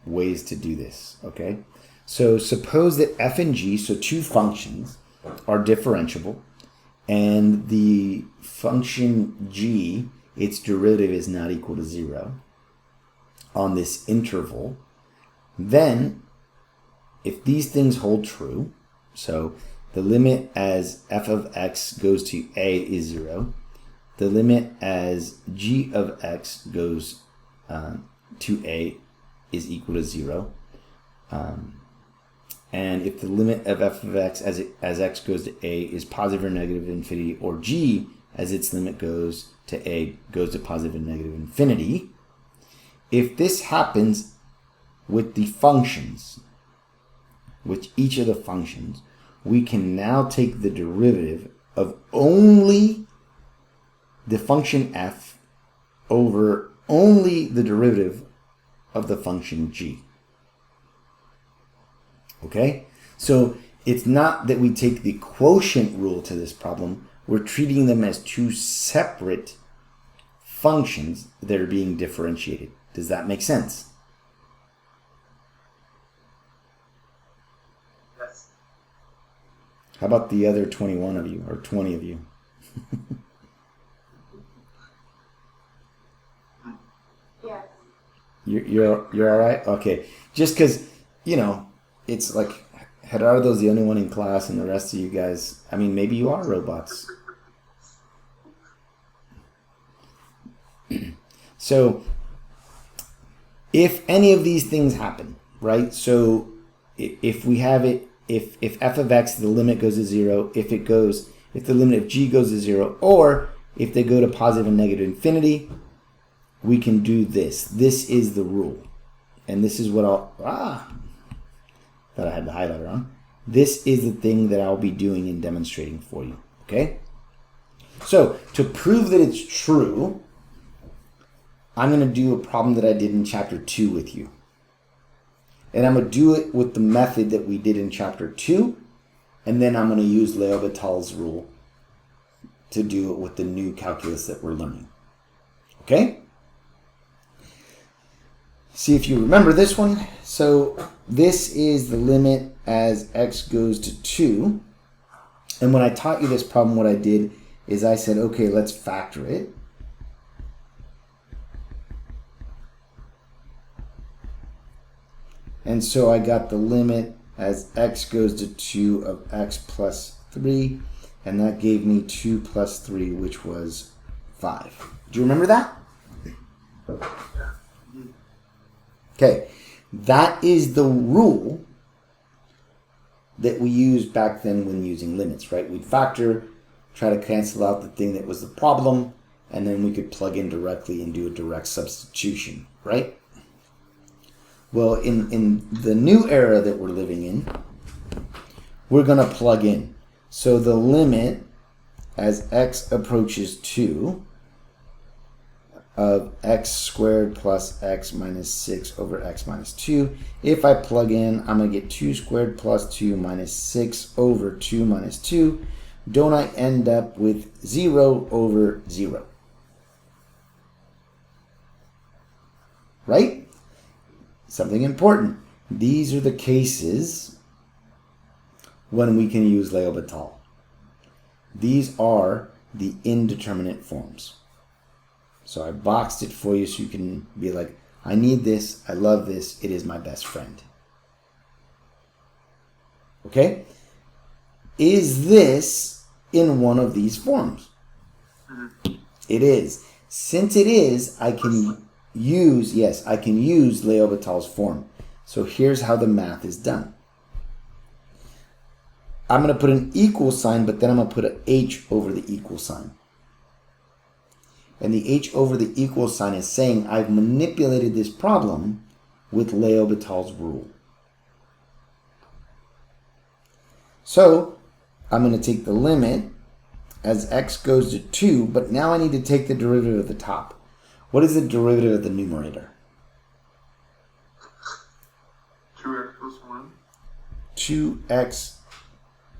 ways to do this, okay? So suppose that f and g, so two functions, are differentiable, and the function g, its derivative is not equal to 0 on this interval. Then, if these things hold true, so the limit as f of x goes to a is 0, the limit as g of x goes to a is equal to 0, and if the limit of f of x as x goes to a is positive or negative infinity, or g as its limit goes to a goes to positive and negative infinity, if this happens with the functions, with each of the functions, we can now take the derivative of only the function f over only the derivative of the function g. Okay? So it's not that we take the quotient rule to this problem. We're treating them as two separate functions that are being differentiated. Does that make sense? Yes. How about the other 21 of you, or 20 of you? Yes. You're all right? Okay. Just because, it's like, Gerardo's the only one in class and the rest of you guys, I mean, maybe you are robots. So, if any of these things happen, right? So, if we have it, if f of x, the limit goes to 0, if the limit of g goes to 0, or if they go to positive and negative infinity, we can do this. This is the rule. And this is what thought I had the highlighter on. This is the thing that I'll be doing and demonstrating for you, okay? So, to prove that it's true, I'm going to do a problem that I did in chapter 2 with you. And I'm going to do it with the method that we did in chapter 2, and then I'm going to use L'Hopital's rule to do it with the new calculus that we're learning. Okay? See if you remember this one. So this is the limit as x goes to 2. And when I taught you this problem, what I did is I said, okay, let's factor it. And so I got the limit as x goes to 2 of x plus 3. And that gave me 2 plus 3, which was 5. Do you remember that? Okay, that is the rule that we used back then when using limits, right? We'd factor, try to cancel out the thing that was the problem, and then we could plug in directly and do a direct substitution, right? Well, in the new era that we're living in, we're going to plug in. So the limit as x approaches 2 of x squared plus x minus 6 over x minus 2. If I plug in, I'm going to get 2 squared plus 2 minus 6 over 2 minus 2. Don't I end up with 0 over 0? Right? Something important. These are the cases when we can use L'Hopital. These are the indeterminate forms. So I boxed it for you so you can be like, I need this, I love this, it is my best friend. Okay? Is this in one of these forms? It is. Since it is, I can use, yes, I can use L'Hopital's form. So here's how the math is done. I'm going to put an equal sign, but then I'm going to put an H over the equal sign. And the H over the equal sign is saying I've manipulated this problem with L'Hopital's rule. So I'm going to take the limit as x goes to 2, but now I need to take the derivative of the top. What is the derivative of the numerator? 2x plus 1. 2x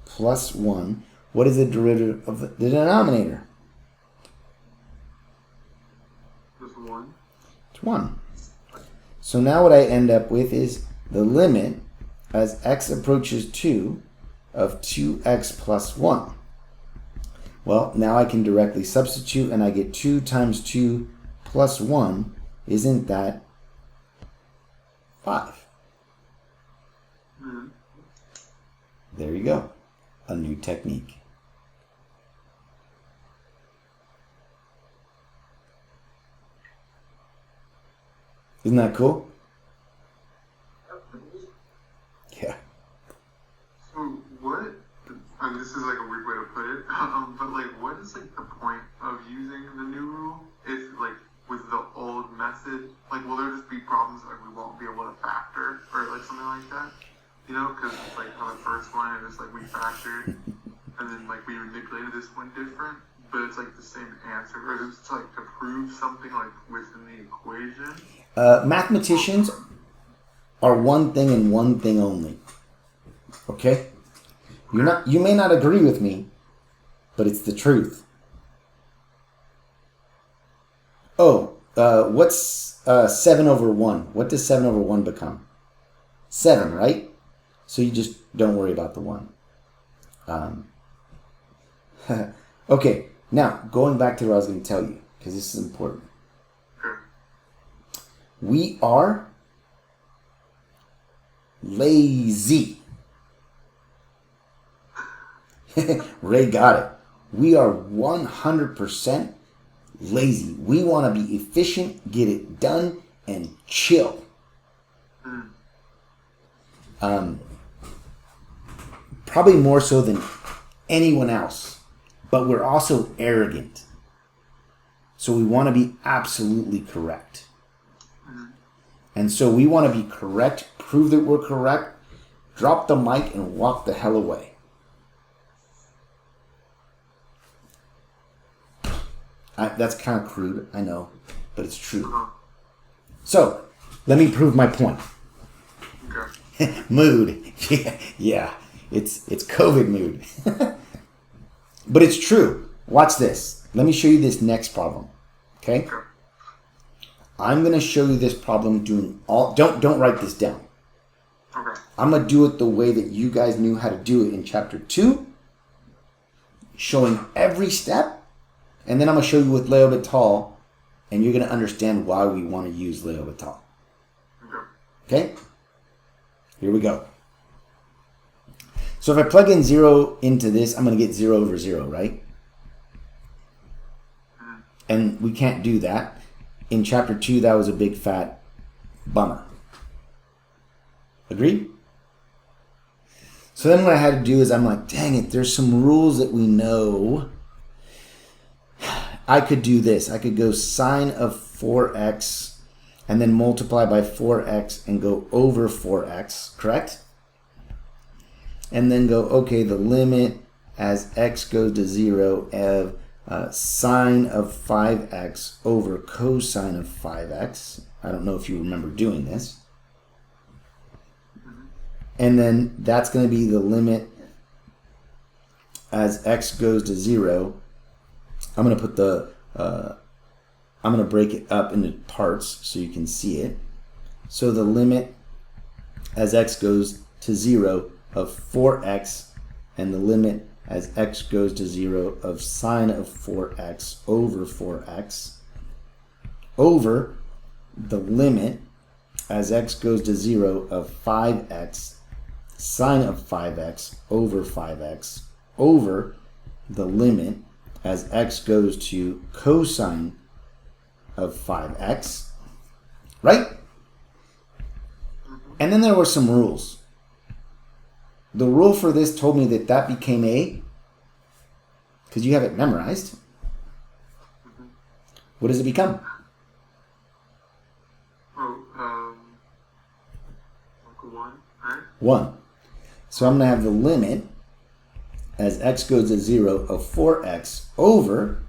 plus 1. What is the derivative of the denominator? Plus 1. It's 1. So now what I end up with is the limit as x approaches 2 of 2x plus 1. Well, now I can directly substitute and I get 2 times 2 plus 1. Isn't that 5? There you go. A new technique. Isn't that cool? Yeah. So what? And this is like a weird way to put it, but like, what is like the point of using the new rule if like with the old method, like will there just be problems like we won't be able to factor or like something like that? You know, because it's like on the first one it was like we factored, and then like we manipulated this one different, but it's like the same answer, or it's like to prove something like within the equation. Mathematicians are one thing and one thing only. Okay? You may not agree with me, but it's the truth. Oh, what's 7 over 1? What does 7 over 1 become? 7, right? So you just don't worry about the 1. Okay, now going back to what I was going to tell you, because this is important. We are lazy. Ray got it. We are 100% lazy. We want to be efficient, get it done, and chill. Probably more so than anyone else. But we're also arrogant. So we want to be absolutely correct. And so we want to be correct, prove that we're correct, drop the mic, and walk the hell away. That's kind of crude, I know, but it's true. So, let me prove my point. Okay. Mood. Yeah, it's COVID mood. But it's true. Watch this. Let me show you this next problem. Okay? I'm going to show you this problem doing all... Don't write this down. Okay. I'm going to do it the way that you guys knew how to do it in chapter 2. Showing every step. And then I'm going to show you with L'Hopital, and you're going to understand why we want to use L'Hopital. Okay? Here we go. So if I plug in 0 into this, I'm going to get 0 over 0, right? And we can't do that. In chapter 2, that was a big fat bummer. Agreed? So then what I had to do is I'm like, dang it, there's some rules that we know. I could do this. I could go sine of 4x and then multiply by 4x and go over 4x, correct? And then go, okay, the limit as x goes to 0 of sine of 5x over cosine of 5x. I don't know if you remember doing this. And then that's going to be the limit as x goes to 0. I'm going to put I'm going to break it up into parts so you can see it. So the limit as x goes to 0 of 4x and the limit as x goes to 0 of sine of 4x over 4x. over the limit as x goes to 0 of 5x sine of 5x over 5x over the limit as x goes to cosine of 5x, right? And then there were some rules. The rule for this told me that that became a, because you have it memorized. What does it become? Like 1, right? 1. So I'm going to have the limit as x goes to 0 of 4x over,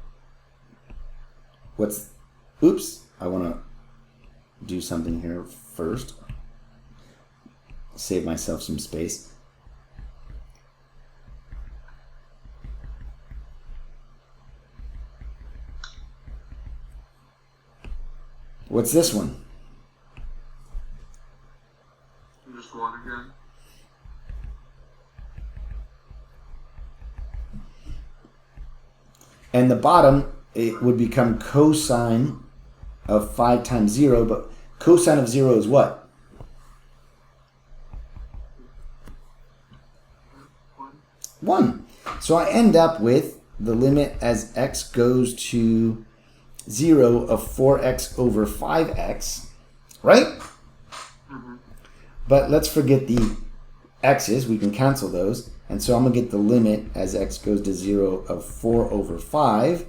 oops, I want to do something here first. Save myself some space. What's this one? Just 1 again. And the bottom, it would become cosine of 5 times 0, but cosine of 0 is what? 1. So I end up with the limit as x goes to 0 of 4x over 5x, right? Mm-hmm. But let's forget the x's. We can cancel those. And so I'm going to get the limit as x goes to 0 of 4 over 5.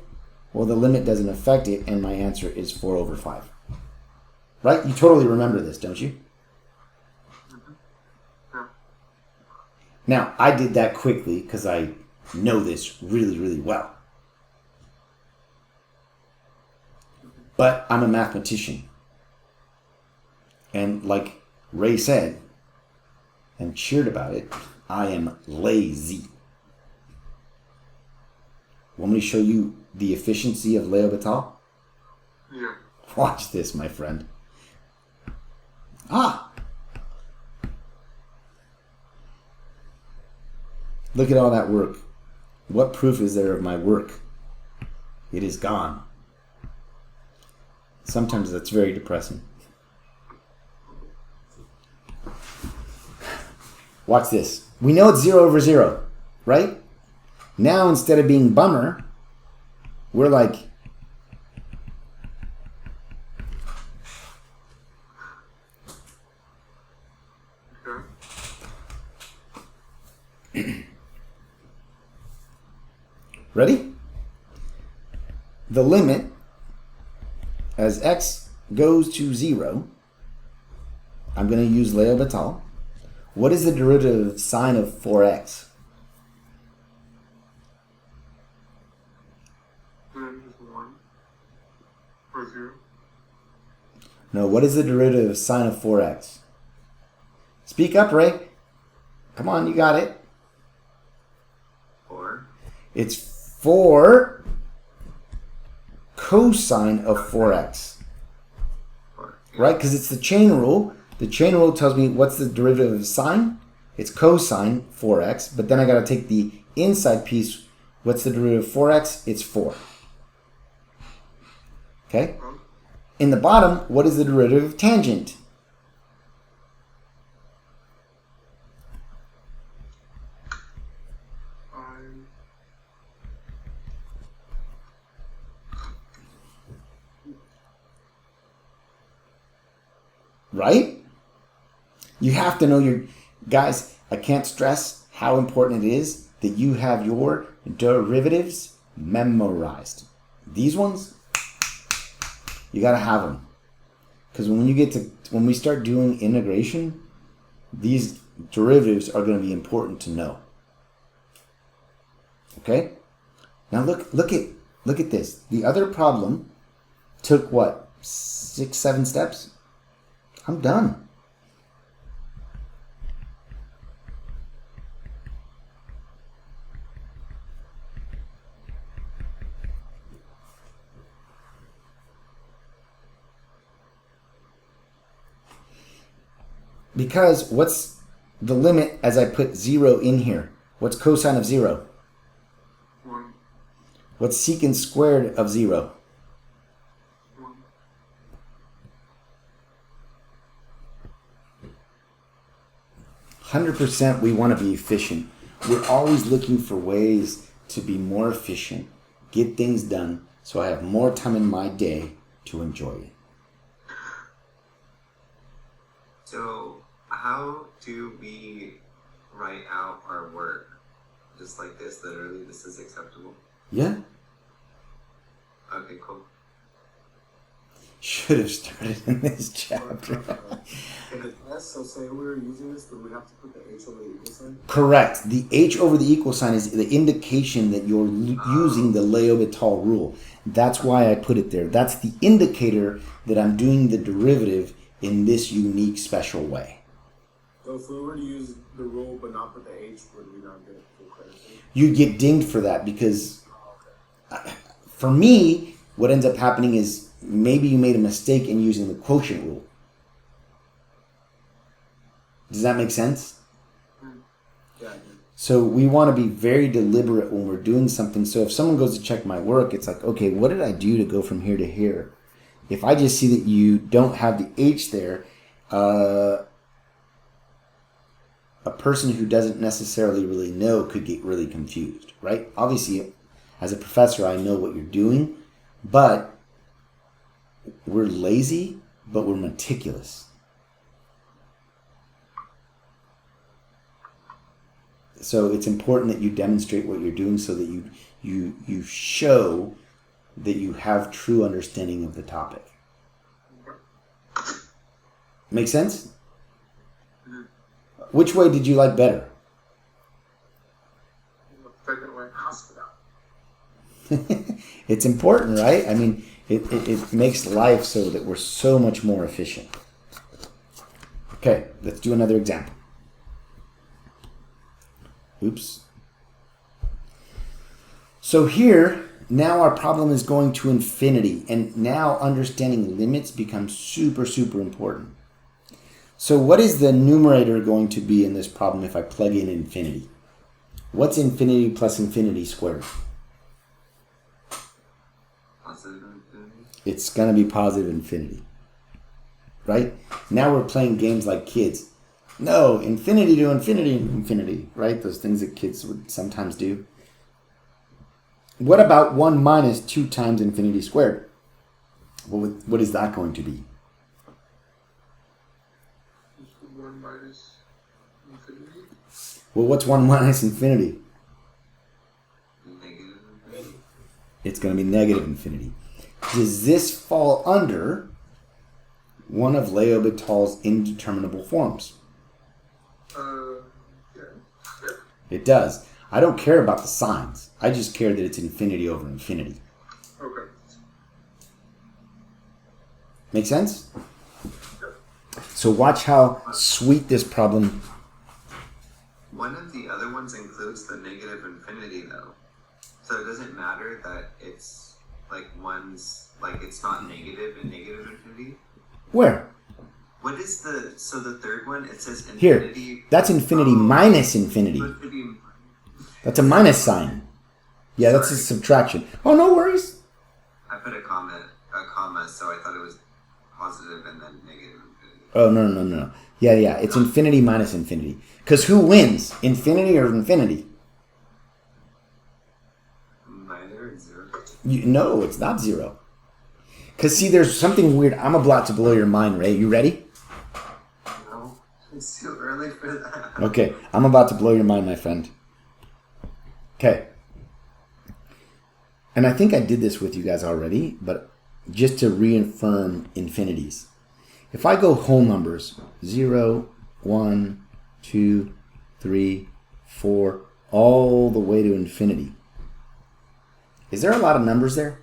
Well, the limit doesn't affect it, and my answer is 4 over 5. Right? You totally remember this, don't you? Mm-hmm. Yeah. Now, I did that quickly because I know this really, really well. But I'm a mathematician. And like Ray said, and cheered about it, I am lazy. Want me to show you the efficiency of L'Hopital? Yeah. Watch this, my friend. Ah! Look at all that work. What proof is there of my work? It is gone. Sometimes that's very depressing. Watch this. We know it's 0 over 0, right? Now, instead of being bummer, we're like, Okay. ready? The limit as x goes to 0, I'm going to use L'Hopital. What is the derivative of sine of 4x? Then just 1 or 0. No, what is the derivative of sine of 4x? Speak up, Ray. Come on, you got it. 4. It's 4 cosine of 4x. 4. Right? Because it's the chain rule. The chain rule tells me what's the derivative of sine. It's cosine 4x. But then I got to take the inside piece. What's the derivative of 4x? It's 4. Okay? In the bottom, what is the derivative of tangent? Right? You have to know your... Guys, I can't stress how important it is that you have your derivatives memorized. These ones, you got to have them. Because when we start doing integration, these derivatives are going to be important to know. Okay? Now look at this. The other problem took what? 6, 7 steps? I'm done. Because what's the limit as I put 0 in here? What's cosine of 0? 1. What's secant squared of 0? 1. 100% we want to be efficient. We're always looking for ways to be more efficient, get things done, so I have more time in my day to enjoy it. So, how do we write out our work? Just like this, literally, this is acceptable? Yeah. Okay, cool. Should have started in this chapter. In the test, so say we were using this, then we have to put the H over the equal sign? Correct. The H over the equal sign is the indication that you're using the L'Hopital rule. That's why I put it there. That's the indicator that I'm doing the derivative in this unique special way. So if we were to use the rule but not put the H, would we not get full credit? You get dinged for that because for me, what ends up happening is maybe you made a mistake in using the quotient rule. Does that make sense? Yeah. So we want to be very deliberate when we're doing something. So if someone goes to check my work, it's like, okay, what did I do to go from here to here? If I just see that you don't have the H there, a person who doesn't necessarily really know could get really confused, right? Obviously, as a professor, I know what you're doing, but we're lazy, but we're meticulous. So it's important that you demonstrate what you're doing so that you show that you have true understanding of the topic. Make sense? Which way did you like better? Second way. Hospital. It's important, right? I mean, it makes life so that we're so much more efficient. Okay, let's do another example. Oops. So here, now our problem is going to infinity, and now understanding limits becomes super, super important. So what is the numerator going to be in this problem if I plug in infinity? What's infinity plus infinity squared? Positive infinity? It's going to be positive infinity. Right? Now we're playing games like kids. No, infinity to infinity and infinity. Right? Those things that kids would sometimes do. What about 1 minus 2 times infinity squared? What is that going to be? 1 minus infinity. Well, what's 1 minus infinity? Negative infinity? It's going to be negative infinity. Does this fall under one of L'Hopital's indeterminable forms? Yeah. It does. I don't care about the signs. I just care that it's infinity over infinity. Okay. Make sense? So watch how sweet this problem. One of the other ones includes the negative infinity, though. So it doesn't matter that it's like one's like it's not negative in negative infinity. Where? What is the so the third one? It says Here. infinity. That's infinity minus infinity. Supposed to be- That's a minus sign. Yeah, that's a subtraction. Oh, no worries. I put a comma, so I thought it was positive and then negative infinity. Oh, no. Yeah. It's infinity minus infinity. Because who wins? Infinity or infinity? Neither is zero. No, it's not 0. Because, see, there's something weird. I'm about to blow your mind, Ray. You ready? No, it's too early for that. Okay, I'm about to blow your mind, my friend. Okay. And I think I did this with you guys already, but just to reaffirm infinities. If I go whole numbers, 0, 1, 2, 3, 4, all the way to infinity. Is there a lot of numbers there?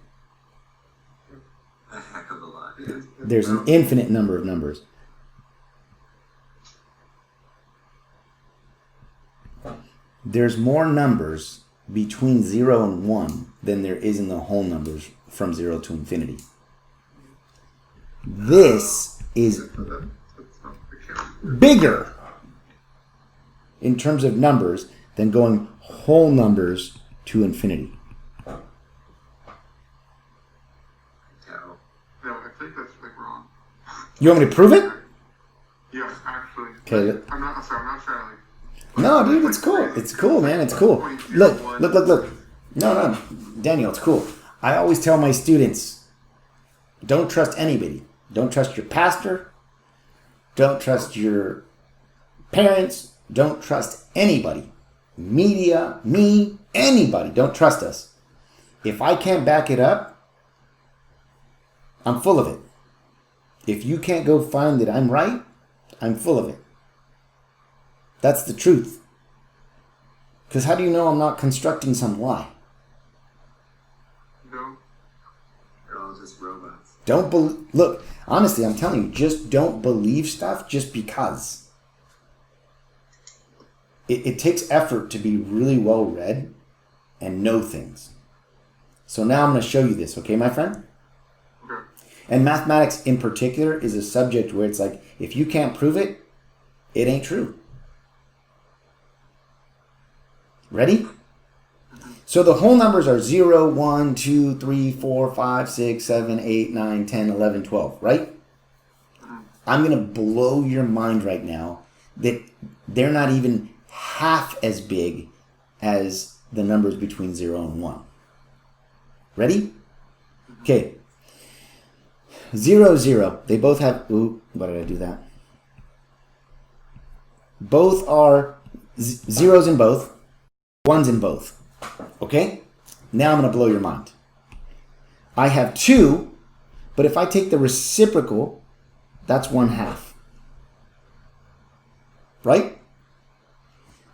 A heck of a lot. There's an infinite number of numbers. There's more numbers between 0 and 1 than there is in the whole numbers from 0 to infinity. This is bigger in terms of numbers than going whole numbers to infinity. No, I think that's like wrong. You want me to prove it? Yeah, actually. Okay. I'm not trying to like No, dude, it's cool. It's cool, man. It's cool. Look. No, Daniel, it's cool. I always tell my students, don't trust anybody. Don't trust your pastor. Don't trust your parents. Don't trust anybody. Media, me, anybody. Don't trust us. If I can't back it up, I'm full of it. If you can't go find that I'm right, I'm full of it. That's the truth. Because how do you know I'm not constructing some lie? No. They're all just robots. Look, honestly, I'm telling you, just don't believe stuff just because. It takes effort to be really well read and know things. So now I'm going to show you this, okay, my friend? Okay. And mathematics in particular is a subject where it's like, if you can't prove it, it ain't true. Ready? So the whole numbers are 0, 1, 2, 3, 4, 5, 6, 7, 8, 9, 10, 11, 12, right? I'm going to blow your mind right now that they're not even half as big as the numbers between 0 and 1. Ready? Okay. 0, 0. They both have... Ooh, why did I do that? Both are zeros in both. Ones in both. Okay? Now I'm going to blow your mind. I have 2, but if I take the reciprocal, that's 1/2. Right?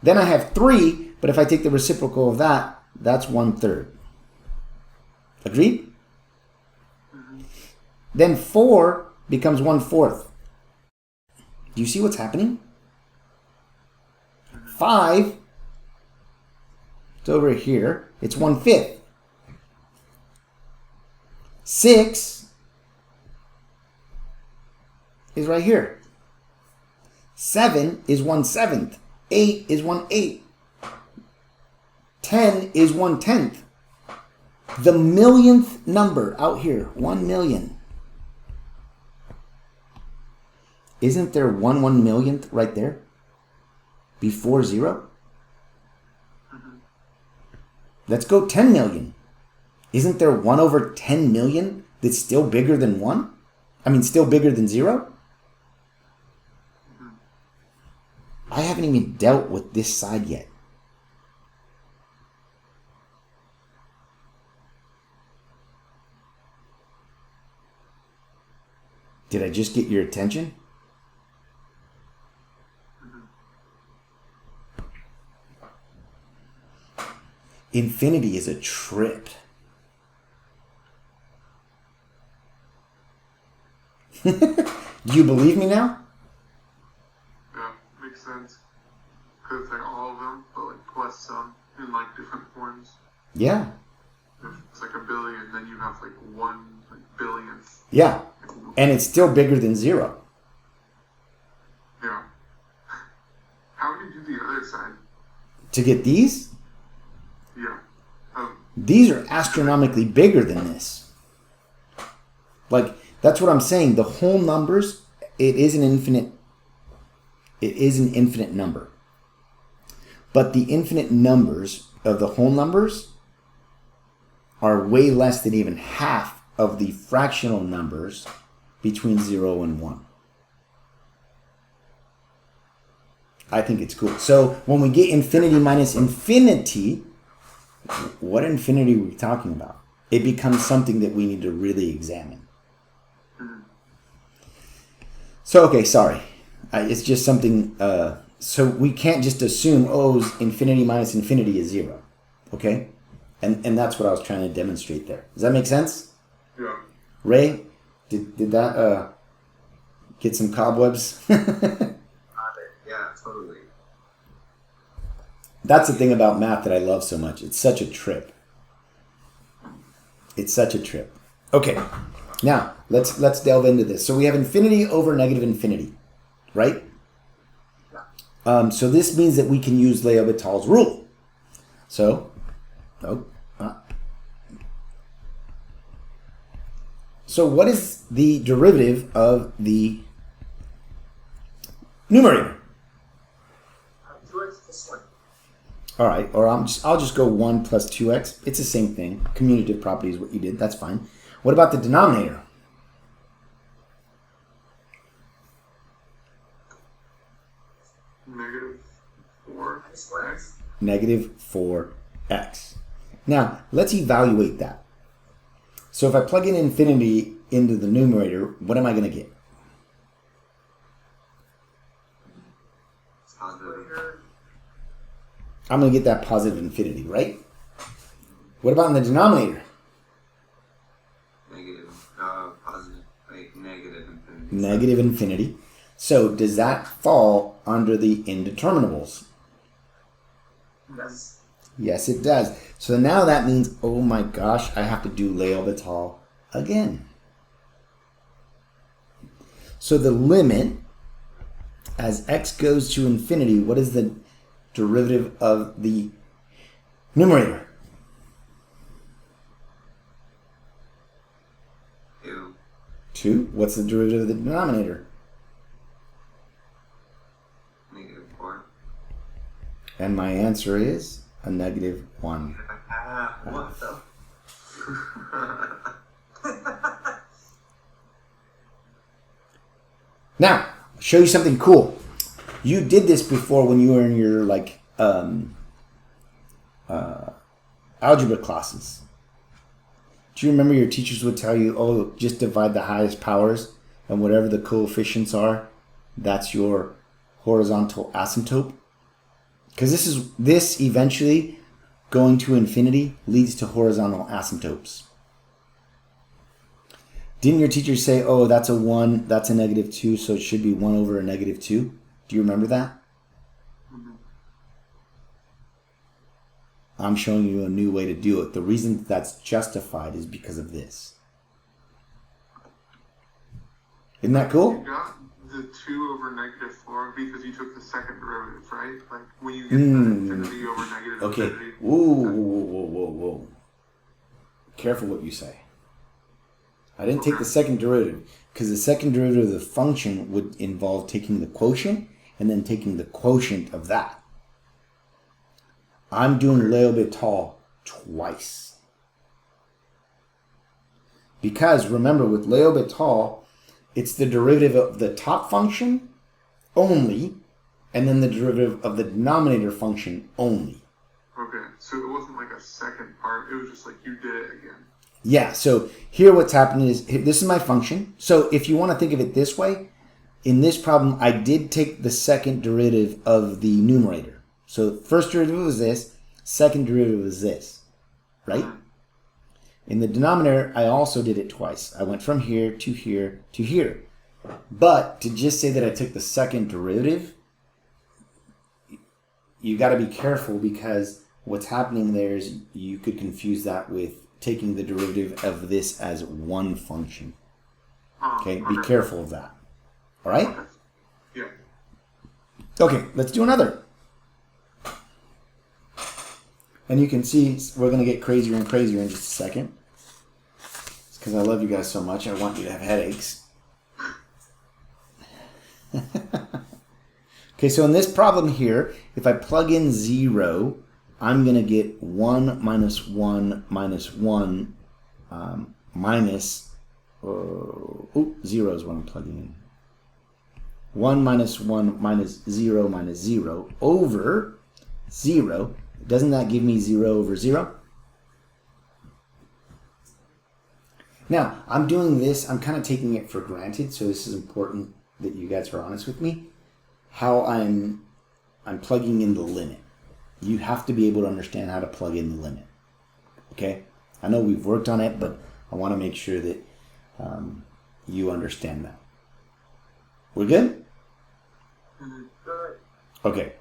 Then I have 3, but if I take the reciprocal of that, that's 1/3. Agreed? Then 4 becomes 1/4. Do you see what's happening? 5, it's over here, it's 1/5. 6 is right here. 7 is 1/7. 8 is 1/8. 10 is 1/10. The millionth number out here, 1 million. Isn't there 1/1,000,000th right there? Before 0? Let's go 10 million. Isn't there 1/10 million that's still bigger than 1? I mean, still bigger than 0? I haven't even dealt with this side yet. Did I just get your attention? Infinity is a trip. Do you believe me now? Yeah, makes sense. Because it's like all of them, but like plus some in like different forms. Yeah. If it's like a billion, then you have like 1 billionth. Yeah. And it's still bigger than 0. Yeah. How do you do the other side? To get these? Yeah. These are astronomically bigger than this. Like, that's what I'm saying. The whole numbers, it is an infinite number. But the infinite numbers of the whole numbers are way less than even half of the fractional numbers between 0 and 1. I think it's cool. So when we get infinity minus infinity, what infinity are we talking about? It becomes something that we need to really examine. So, okay, sorry. It's just something, so we can't just assume, infinity minus infinity is 0. Okay? And that's what I was trying to demonstrate there. Does that make sense? Yeah. Ray, did that get some cobwebs? Yeah, totally. That's the thing about math that I love so much. It's such a trip. It's such a trip. Okay, now let's delve into this. So we have infinity over negative infinity, right? So this means that we can use L'Hopital's rule. So, so what is the derivative of the numerator? 2x plus All right, or I'll just go 1 plus 2x. It's the same thing. Commutative property is what you did. That's fine. What about the denominator? Negative 4x. Negative 4x. Now, let's evaluate that. So if I plug in infinity into the numerator, what am I going to get? Positive. I'm going to get that positive infinity, right? What about in the denominator? Negative. Positive. Like negative infinity. Negative infinity. So does that fall under the indeterminables? Yes. Yes, it does. So now that means, oh my gosh, I have to do L'Hopital again. So the limit, as x goes to infinity, what is the derivative of the numerator? 2. 2. What's the derivative of the denominator? Negative 4. And my answer is a negative 1. What the? Now, I'll show you something cool. You did this before when you were in your algebra classes. Do you remember your teachers would tell you, oh, just divide the highest powers, and whatever the coefficients are, that's your horizontal asymptote? Because this eventually going to infinity leads to horizontal asymptotes. Didn't your teacher say, oh, that's a 1, that's a negative 2, so it should be 1 over a negative 2? Do you remember that? I'm showing you a new way to do it. The reason that's justified is because of this. Isn't that cool? You got the 2 over negative 4 because you took the second derivative, right? Like when you get the infinity over negative Okay. infinity. Whoa. Careful what you say. I didn't take the second derivative because the second derivative of the function would involve taking the quotient and then taking the quotient of that. I'm doing L'Hopital twice. Because remember, with L'Hopital, it's the derivative of the top function only, and then the derivative of the denominator function only. Okay, so it wasn't like a second part. It was just like you did it again. Yeah, so here what's happening is, this is my function. So if you want to think of it this way, in this problem, I did take the second derivative of the numerator. So first derivative was this, second derivative was this, right? In the denominator, I also did it twice. I went from here to here to here. But to just say that I took the second derivative, you got to be careful because what's happening there is you could confuse that with taking the derivative of this as one function. Okay, be careful of that. All right? Yeah. Okay, let's do another. And you can see we're going to get crazier and crazier in just a second. It's because I love you guys so much. I want you to have headaches. Okay, so in this problem here, if I plug in 0, I'm going to get 1 minus 1 minus 1 minus... 0 is what I'm plugging in. 1 minus 1 minus 0 over 0. Doesn't that give me 0 over 0? Now, I'm doing this, I'm kind of taking it for granted, so this is important that you guys are honest with me. How I'm plugging in the limit. You have to be able to understand how to plug in the limit. Okay? I know we've worked on it, but I want to make sure that you understand that. We're good? Good. Okay.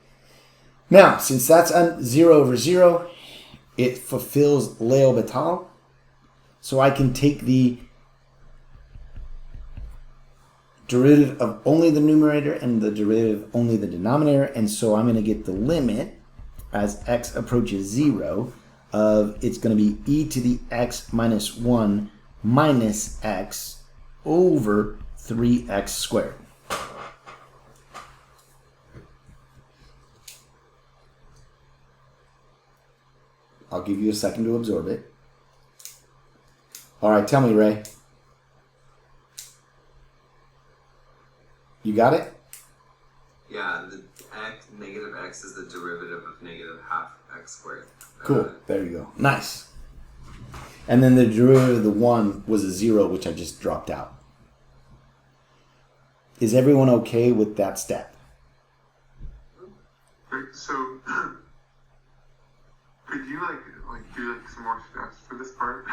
Now, since that's 0 over 0, it fulfills L'Hopital. So I can take the derivative of only the numerator and the derivative of only the denominator. And so I'm going to get the limit as x approaches 0 of, it's going to be e to the x minus 1 minus x over 3x squared. I'll give you a second to absorb it. All right, tell me, Ray. You got it? Yeah, the negative x is the derivative of negative half x squared. Cool. There you go. Nice. And then the derivative of the 1 was a 0, which I just dropped out. Is everyone okay with that step? So, could you do some more steps for this part?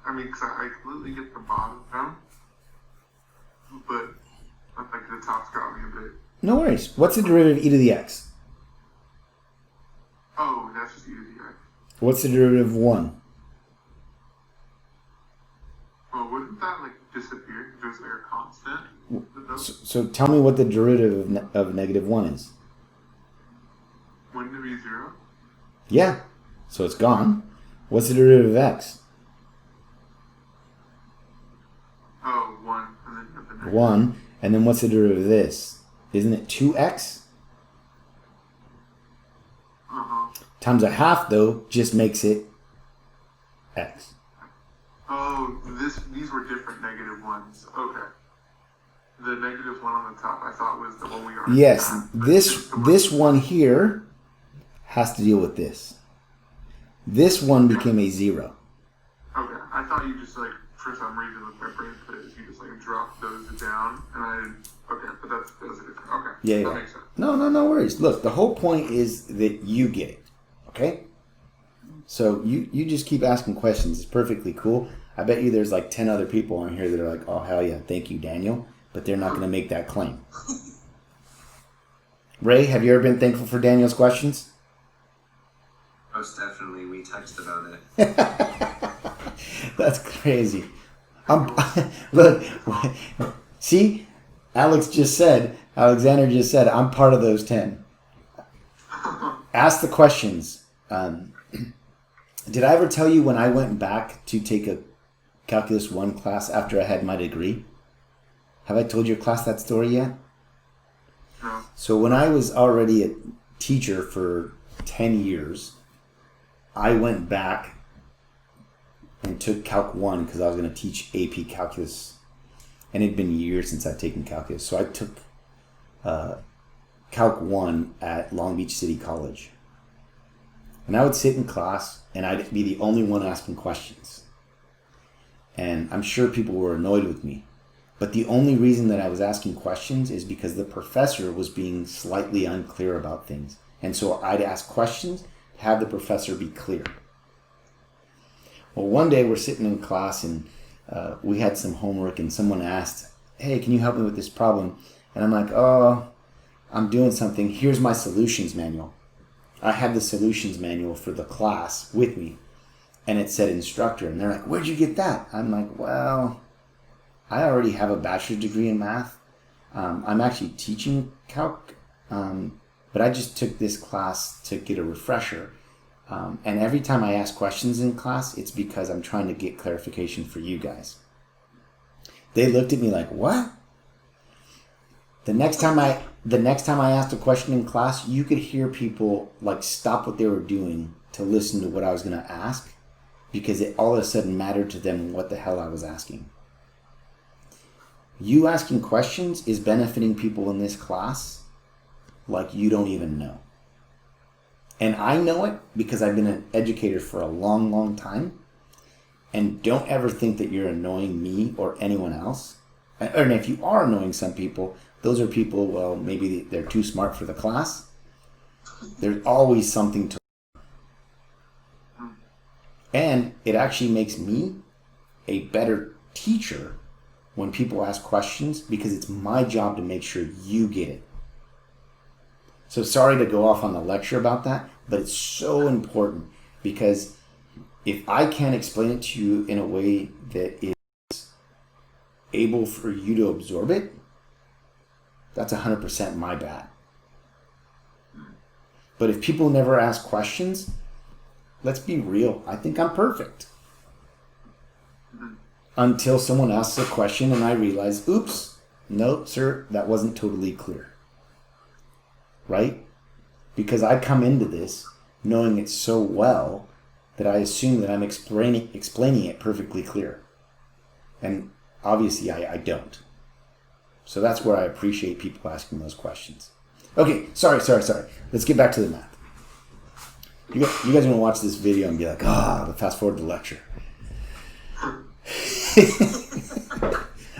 I mean, because I completely get the bottom down, but the top's got me a bit. No worries. What's the derivative of e to the x? Oh, that's just e to the x. What's the derivative of 1? Well, wouldn't that disappear if it was a constant? So tell me what the derivative of negative 1 is. Wouldn't it be 0? Yeah. So it's gone. What's the derivative of x? Oh, 1. And then the negative. 1. And then what's the derivative of this? Isn't it 2x? Times a half, though, just makes it x. Oh, these were different negative ones. Okay. The negative one on the top, I thought was the one we already Yes, had, this one here has to deal with this. This one became a 0. Okay, I thought you just for some reason with my brain put it, you just dropped those down, and I didn't. Okay, but that's a different. Okay, Yeah. That makes sense. No worries. Look, the whole point is that you get it. Okay? So you just keep asking questions. It's perfectly cool. I bet you there's 10 other people on here that are like, oh, hell yeah, thank you, Daniel. But they're not going to make that claim. Ray, have you ever been thankful for Daniel's questions? Most definitely. We texted about it. That's crazy. Look, see? Alexander just said, I'm part of those 10. Ask the questions. Did I ever tell you when I went back to take a Calculus 1 class after I had my degree? Have I told your class that story yet? No. So when I was already a teacher for 10 years, I went back and took Calc 1 because I was going to teach AP Calculus. And it had been years since I'd taken Calculus. So I took Calc 1 at Long Beach City College. And I would sit in class and I'd be the only one asking questions. And I'm sure people were annoyed with me. But the only reason that I was asking questions is because the professor was being slightly unclear about things. And so I'd ask questions to have the professor be clear. Well, one day we're sitting in class and we had some homework and someone asked, hey, can you help me with this problem? And I'm like, oh, I'm doing something. Here's my solutions manual. I had the solutions manual for the class with me. And it said instructor. And they're like, where'd you get that? I'm like, well, I already have a bachelor's degree in math. I'm actually teaching calc. But I just took this class to get a refresher. And every time I ask questions in class, it's because I'm trying to get clarification for you guys. They looked at me like, what? The next time I asked a question in class, you could hear people stop what they were doing to listen to what I was going to ask, because it all of a sudden mattered to them what the hell I was asking. You asking questions is benefiting people in this class like you don't even know. And I know it because I've been an educator for a long, long time. And don't ever think that you're annoying me or anyone else. And if you are annoying some people, those are people, well, maybe they're too smart for the class. There's always something to learn. And it actually makes me a better teacher when people ask questions, because it's my job to make sure you get it. So sorry to go off on the lecture about that, but it's so important, because if I can't explain it to you in a way that is able for you to absorb it, that's 100% my bad. But if people never ask questions, let's be real, I think I'm perfect. Until someone asks a question and I realize, oops, no, sir, that wasn't totally clear. Right? Because I come into this knowing it so well that I assume that I'm explaining it perfectly clear. And obviously I don't. So that's where I appreciate people asking those questions. Okay, sorry. Let's get back to the math. You guys are going to watch this video and be like, fast forward the lecture.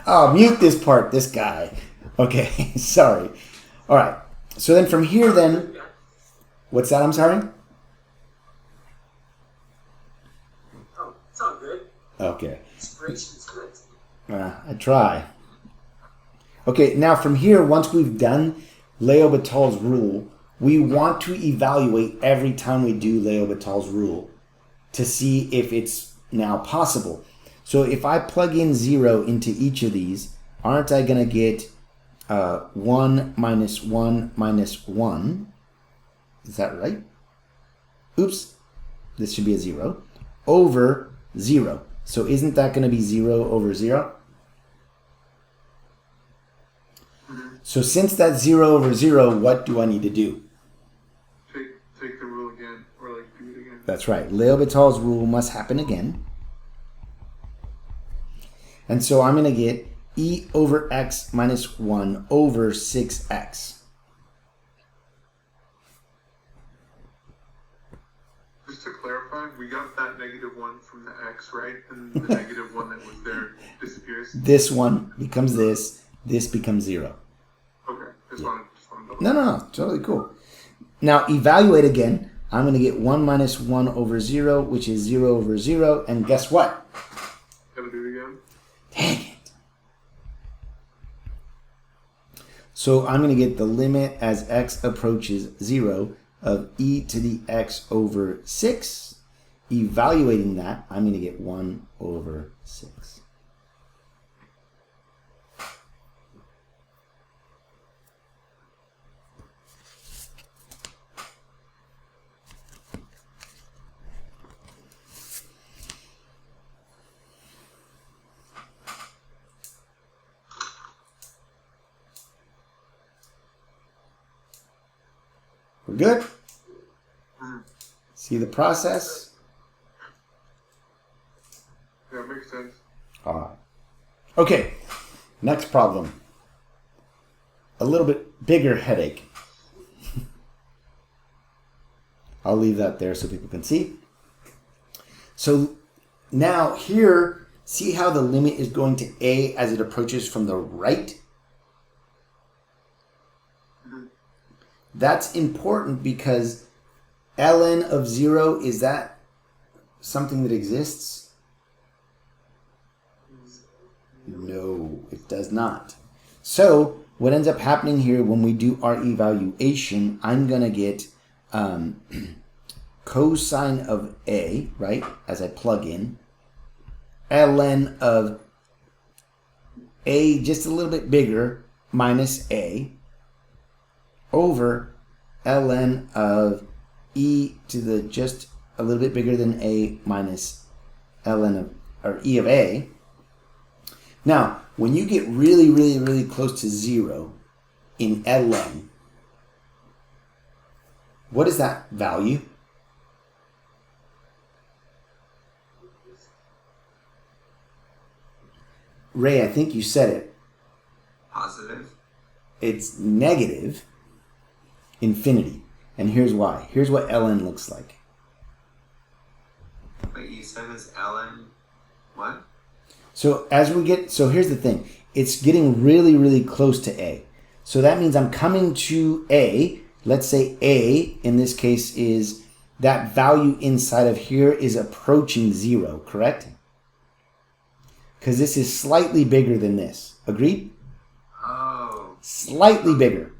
Oh, mute this part, this guy. Okay, sorry. All right. So then from here then, what's that? I'm sorry? Oh, it's all good. Okay. Inspiration's good. I try. Okay, now from here, once we've done L'Hopital's rule, we want to evaluate every time we do L'Hopital's rule to see if it's now possible. So if I plug in 0 into each of these, aren't I going to get 1 minus 1 minus 1? Is that right? Oops. This should be a 0. Over 0. So isn't that going to be 0 over 0? So since that's 0 over 0, what do I need to do? Take the rule again, or like do it again. That's right. L'Hopital's rule must happen again. And so I'm going to get e over x minus 1 over 6x. Just to clarify, we got that -1 from the x, right? And the -1 that was there disappears. This one becomes this becomes 0. Okay, just wanted to No, totally cool. Now evaluate again. I'm going to get 1 minus 1 over 0, which is 0 over 0. And guess what? Gotta do it again. Dang it. So I'm going to get the limit as x approaches 0 of e to the x over 6. Evaluating that, I'm going to get 1 over 6. We're good? See the process? Yeah, it makes sense. All right. Okay, next problem. A little bit bigger headache. I'll leave that there so people can see. So now here, see how the limit is going to a as it approaches from the right? That's important because ln of 0, is that something that exists? No, it does not. So what ends up happening here when we do our evaluation, I'm going to get cosine of a, right, as I plug in, ln of a just a little bit bigger minus a, over ln of e to the just a little bit bigger than a minus ln of, or e of a. Now, when you get really, really, really close to 0 in ln, what is that value? Ray, I think you said it. Positive. It's negative infinity. And here's why. Here's what ln looks like. Wait, you said it's ln what? So here's the thing. It's getting really, really close to a. So that means I'm coming to a. Let's say a, in this case, is that value inside of here is approaching 0, correct? Because this is slightly bigger than this. Agreed? Oh. Slightly bigger.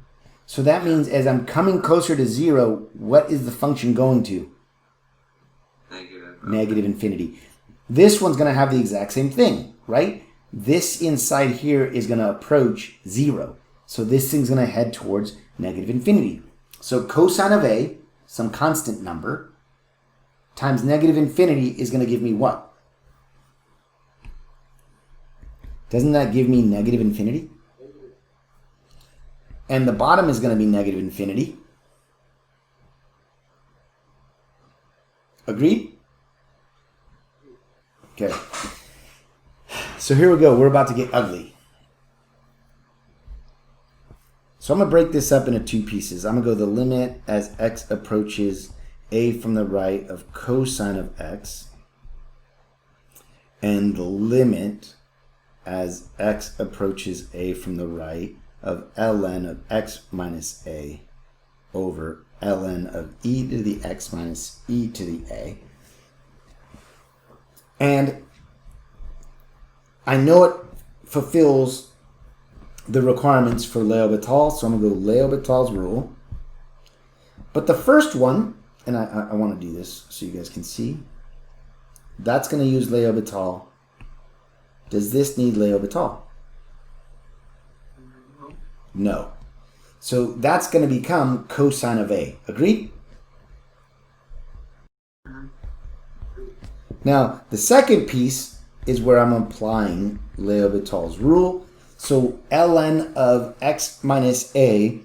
So that means as I'm coming closer to 0, what is the function going to? Negative. Negative infinity. This one's going to have the exact same thing, right? This inside here is going to approach 0. So this thing's going to head towards negative infinity. So cosine of a, some constant number, times negative infinity is going to give me what? Doesn't that give me negative infinity? And the bottom is going to be negative infinity. Agreed? Okay. So here we go. We're about to get ugly. So I'm going to break this up into two pieces. I'm going to go the limit as x approaches a from the right of cosine of x, and the limit as x approaches a from the right of ln of x minus a over ln of e to the x minus e to the a. And I know it fulfills the requirements for L'Hopital, so I'm going to go L'Hopital's rule. But the first one, and I want to do this so you guys can see, that's going to use L'Hopital. Does this need L'Hopital? No. So that's going to become cosine of A. Agreed? Now, the second piece is where I'm applying L'Hopital's rule. So ln of x minus a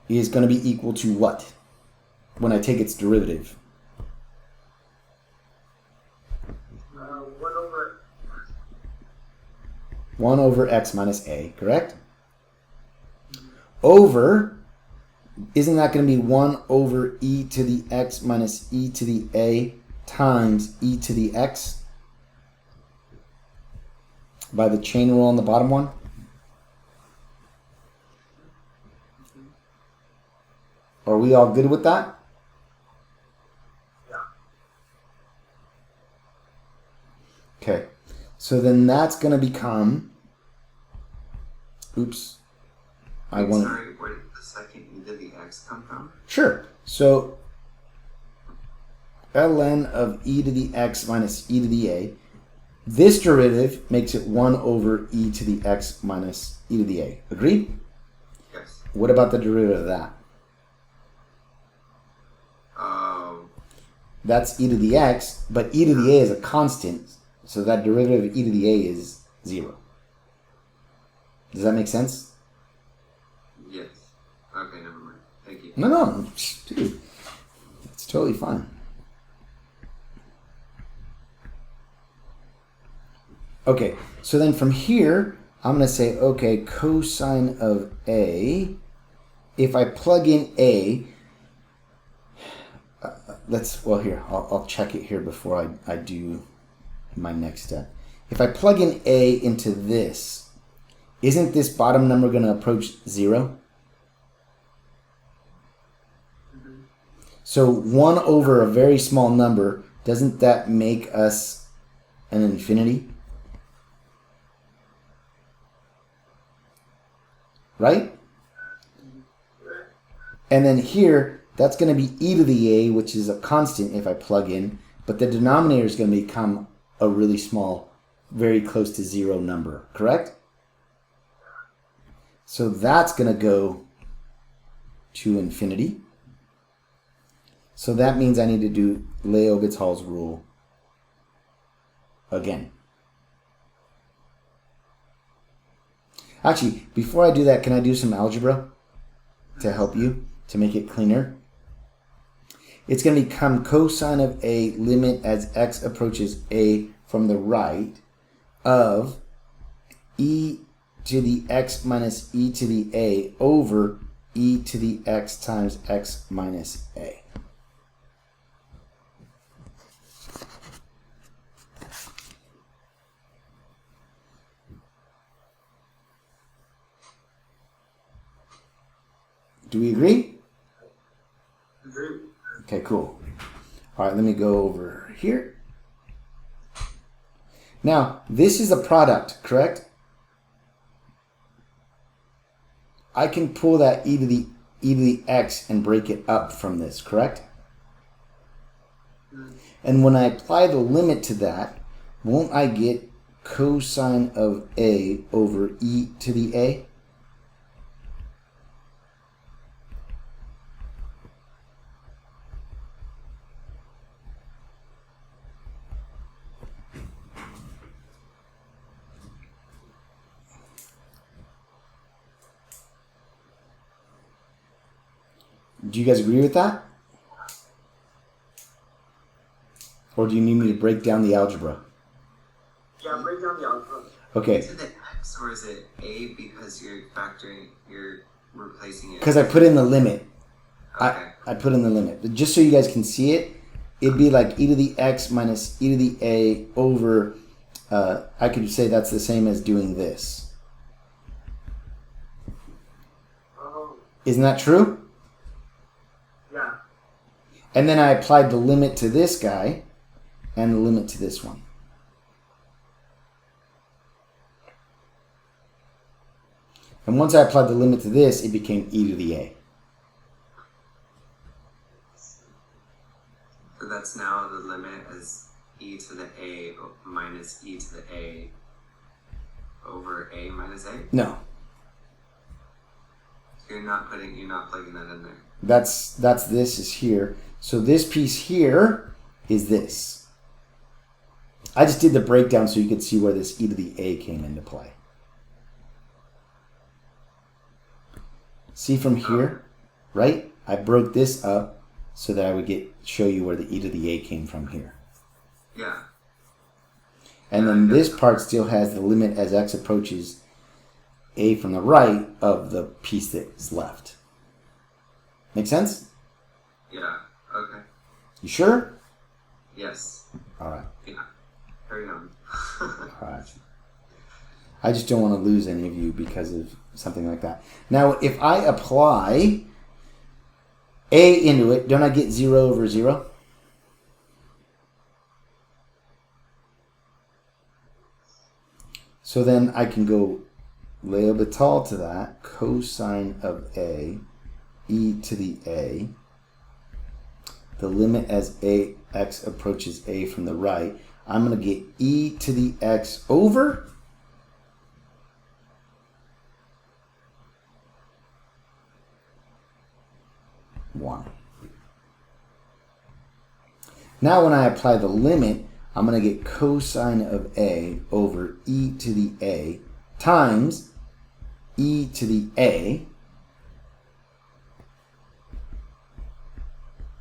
is going to be equal to what when I take its derivative? 1 over x minus a, correct? Over, isn't that going to be 1 over e to the x minus e to the a times e to the x by the chain rule on the bottom one? Are we all good with that? Yeah. Okay, so then that's going to become, oops, I want to, Sorry, where did the second e to the x come from? sure, so ln of e to the x minus e to the a, this derivative makes it 1 over e to the x minus e to the a. Agreed? Yes. What about the derivative of that? That's e to the x, but e to the a is a constant, so that derivative of e to the a is 0. Does that make sense? Yes. Okay, never mind. Thank you. No, dude, it's totally fine. Okay, so then from here, I'm going to say, okay, cosine of a, if I plug in a, I'll check it here before I do my next step. If I plug in a into this, isn't this bottom number going to approach 0? So 1 over a very small number, doesn't that make us an infinity? Right? And then here, that's going to be e to the a, which is a constant if I plug in, but the denominator is going to become a really small, very close to 0 number, correct? So that's going to go to infinity. So that means I need to do L'Hopital's rule again. Actually, before I do that, can I do some algebra to help you, to make it cleaner? It's going to become cosine of a limit as x approaches a from the right of e to the x minus e to the a over e to the x times x minus a. Do we agree? Agree. Okay, cool. All right, let me go over here. Now, this is a product, correct? I can pull that e to the x and break it up from this, correct? And when I apply the limit to that, won't I get cosine of a over e to the a? Do you guys agree with that? Or do you need me to break down the algebra? Yeah, break down the algebra. Okay. To the x, or is it a because you're replacing it? Because I put in the limit. Okay. I put in the limit. But just so you guys can see it, it'd be like e to the x minus e to the a over, I could say that's the same as doing this. Oh, Isn't that true? yeah. And then I applied the limit to this guy and the limit to this one. And once I applied the limit to this, it became e to the a. So that's now the limit as e to the a minus e to the a over a minus a? No, So you're not plugging that in there. that's this is here. So this piece here is this. I just did the breakdown so you could see where this e to the a came into play. See from here, right? I broke this up so that I would show you where the e to the a came from here. Yeah. And then this part still has the limit as x approaches a from the right of the piece that's left. Make sense? Yeah. Okay. You sure? Yes. All right. Yeah. Carry on. All right. I just don't want to lose any of you because of something like that. Now, if I apply a into it, don't I get 0 over 0? So then I can go L'Hopital to that, cosine of a, e to the a, the limit as x approaches a from the right. I'm going to get e to the x over 1. Now when I apply the limit, I'm going to get cosine of a over e to the a times e to the a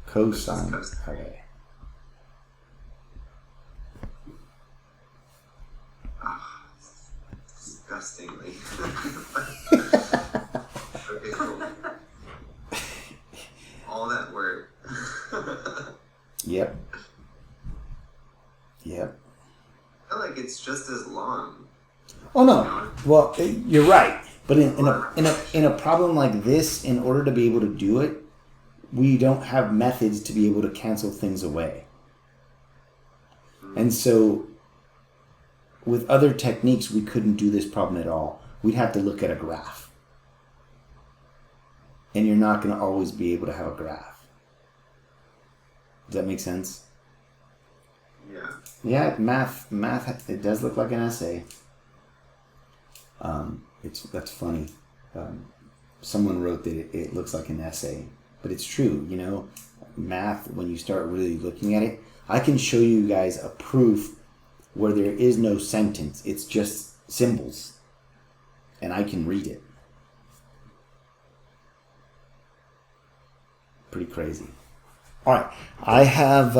cosine of a. Disgustingly. Okay, cool. All that work. Yep. Yep. I feel like it's just as long. Oh no. Well, you're right. But in a problem like this, in order to be able to do it, we don't have methods to be able to cancel things away. And so with other techniques, we couldn't do this problem at all. We'd have to look at a graph. And you're not going to always be able to have a graph. Does that make sense? Yeah. Yeah, math, it does look like an essay. That's funny. Someone wrote that it looks like an essay, but it's true. You know, math, when you start really looking at it, I can show you guys a proof where there is no sentence. It's just symbols, and I can read it. Pretty crazy. All right, I have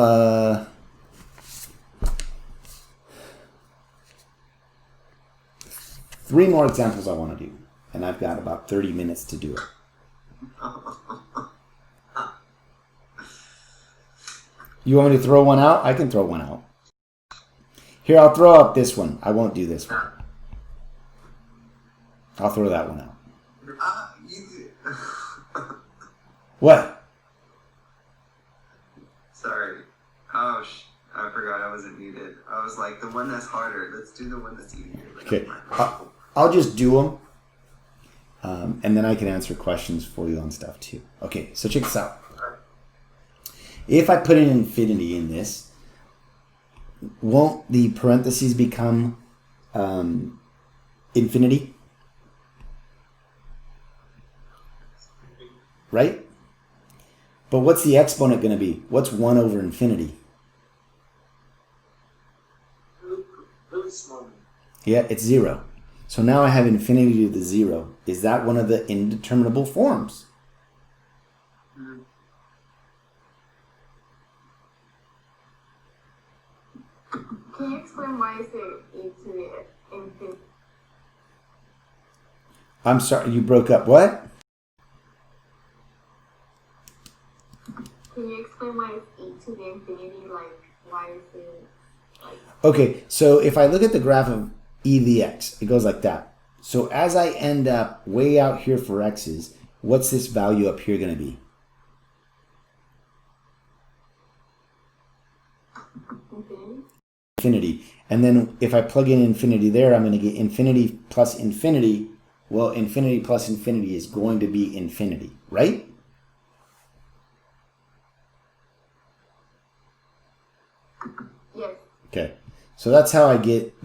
3 more examples I want to do, and I've got about 30 minutes to do it. You want me to throw one out? I can throw one out. Here, I'll throw out this one. I won't do this one. I'll throw that one out. What? Sorry. Oh, I forgot I wasn't muted. I was like, the one that's harder. Let's do the one that's easier. Okay. I'll just do them, and then I can answer questions for you on stuff too. Okay, so check this out. If I put an infinity in this, won't the parentheses become infinity? Right? But what's the exponent going to be? What's 1 over infinity? Really small. Yeah, it's 0. So now I have infinity to the 0. Is that one of the indeterminable forms? Can you explain why is it e to the infinity? I'm sorry, you broke up. What? Can you explain why it's e to the infinity? Like, why is it like... Okay, so if I look at the graph of e to the x, it goes like that. So as I end up way out here for x's, what's this value up here going to be? Infinity? Infinity. And then if I plug in infinity there, I'm going to get infinity plus infinity. Well, infinity plus infinity is going to be infinity, right? Yes. Okay. So that's how I get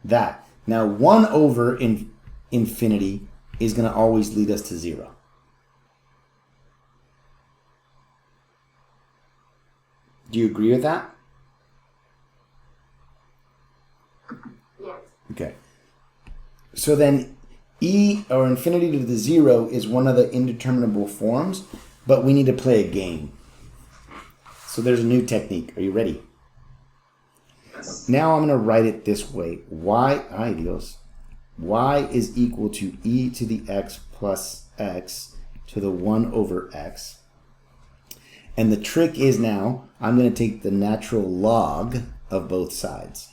that. Now 1 over infinity is going to always lead us to 0. Do you agree with that? Yes. Okay. So then e, or infinity to the 0, is one of the indeterminable forms, but we need to play a game. So there's a new technique. Are you ready? Yes. Now I'm going to write it this way. Y is equal to e to the x plus x to the 1 over x. And the trick is now I'm going to take the natural log of both sides.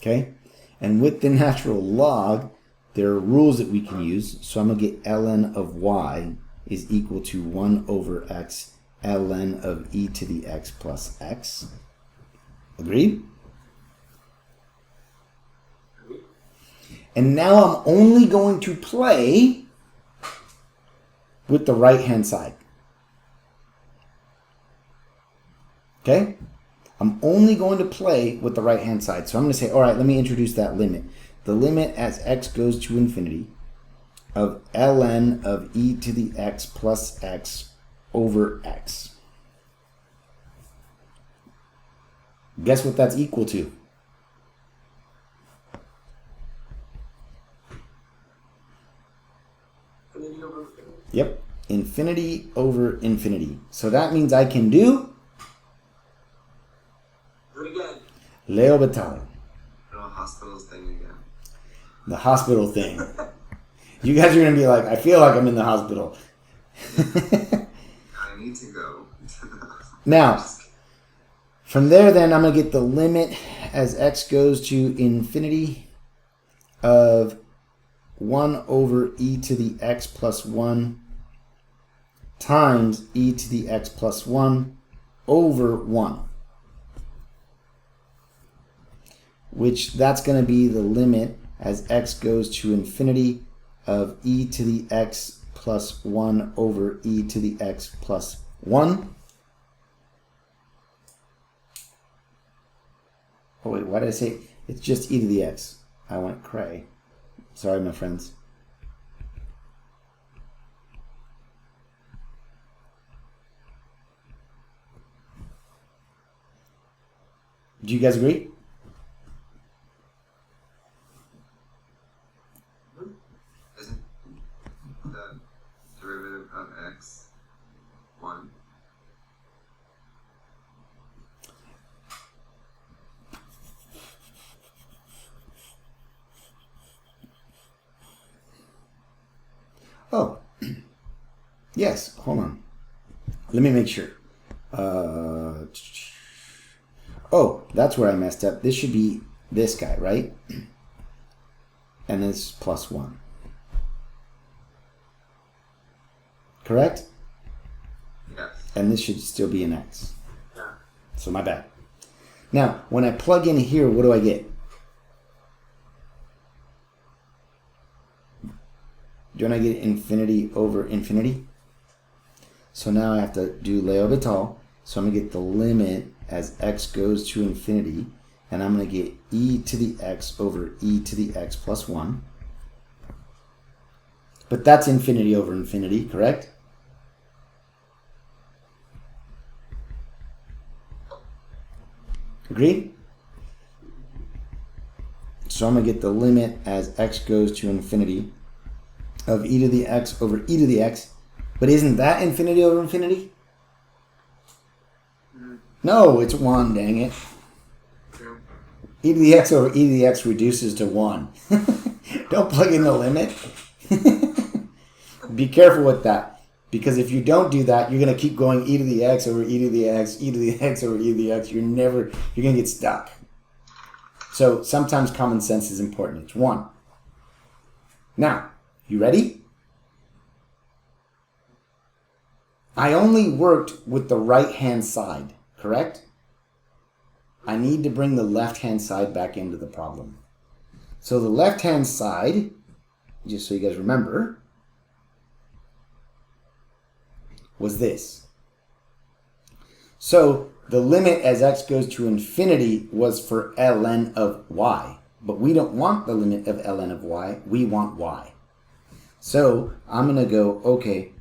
Okay? And with the natural log, there are rules that we can use. So I'm going to get ln of y is equal to 1 over x ln of e to the x plus x. Agreed? And now I'm only going to play with the right-hand side. Okay? I'm only going to play with the right-hand side. So I'm going to say, all right, let me introduce that limit. The limit as x goes to infinity of ln of e to the x plus x over x. Guess what that's equal to? Infinity over infinity. Yep, infinity over infinity. So that means I can do Do it again. L'Hopital, Little hospitals thing again. the hospital thing. You guys are going to be like, I feel like I'm in the hospital. I need to go. Now, from there then I'm going to get the limit as x goes to infinity of 1 over e to the x plus 1 times e to the x plus 1 over 1. Which that's going to be the limit as x goes to infinity of e to the x plus 1 over e to the x plus 1. Oh wait, why did I say it's just e to the x? I went cray. Sorry, my friends. Do you guys agree? Isn't the derivative of x 1? Oh, yes. Hold on. Let me make sure. Oh, that's where I messed up. This should be this guy, right? And this is plus 1. Correct? Yes. And this should still be an x. Yeah. So my bad. Now, when I plug in here, what do I get? Don't I get infinity over infinity? So now I have to do L'Hopital. So I'm going to get the limit as x goes to infinity. And I'm going to get e to the x over e to the x plus 1. But that's infinity over infinity, correct? Agreed? So I'm going to get the limit as x goes to infinity of e to the x over e to the x But isn't that infinity over infinity? No, it's 1, dang it. Yeah. E to the x over e to the x reduces to 1. Don't plug in the limit. Be careful with that. Because if you don't do that, you're going to keep going e to the x over e to the x, e to the x over e to the x. You're going to get stuck. So sometimes common sense is important. It's 1. Now, you ready? I only worked with the right-hand side, correct? I need to bring the left-hand side back into the problem. So the left-hand side, just so you guys remember, was this. So the limit as x goes to infinity was for ln of y. But we don't want the limit of ln of y. We want y. So I'm going to go, okay,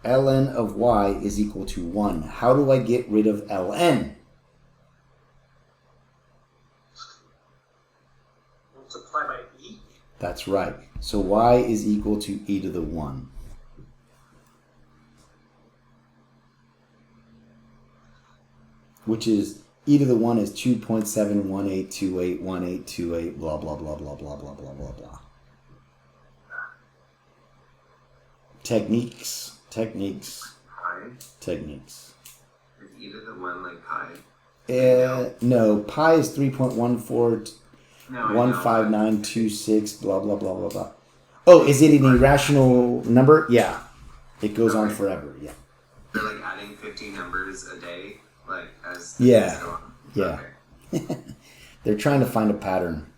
ln of y is equal to 1. How do I get rid of ln? Multiply by e. That's right. So y is equal to e to the 1. Which is e to the 1 is 2.718281828, blah, blah, blah, blah, blah, blah, blah, blah, blah. Techniques. Pi? Techniques. Is e to the 1 like pi? No, pi is 3.14. No, I know. 15926, blah, blah, blah, blah, blah. Oh, is it an irrational number? Yeah. It goes on forever, yeah. They're like adding 50 numbers a day, like as Yeah. days go on. Yeah. Okay. They're trying to find a pattern.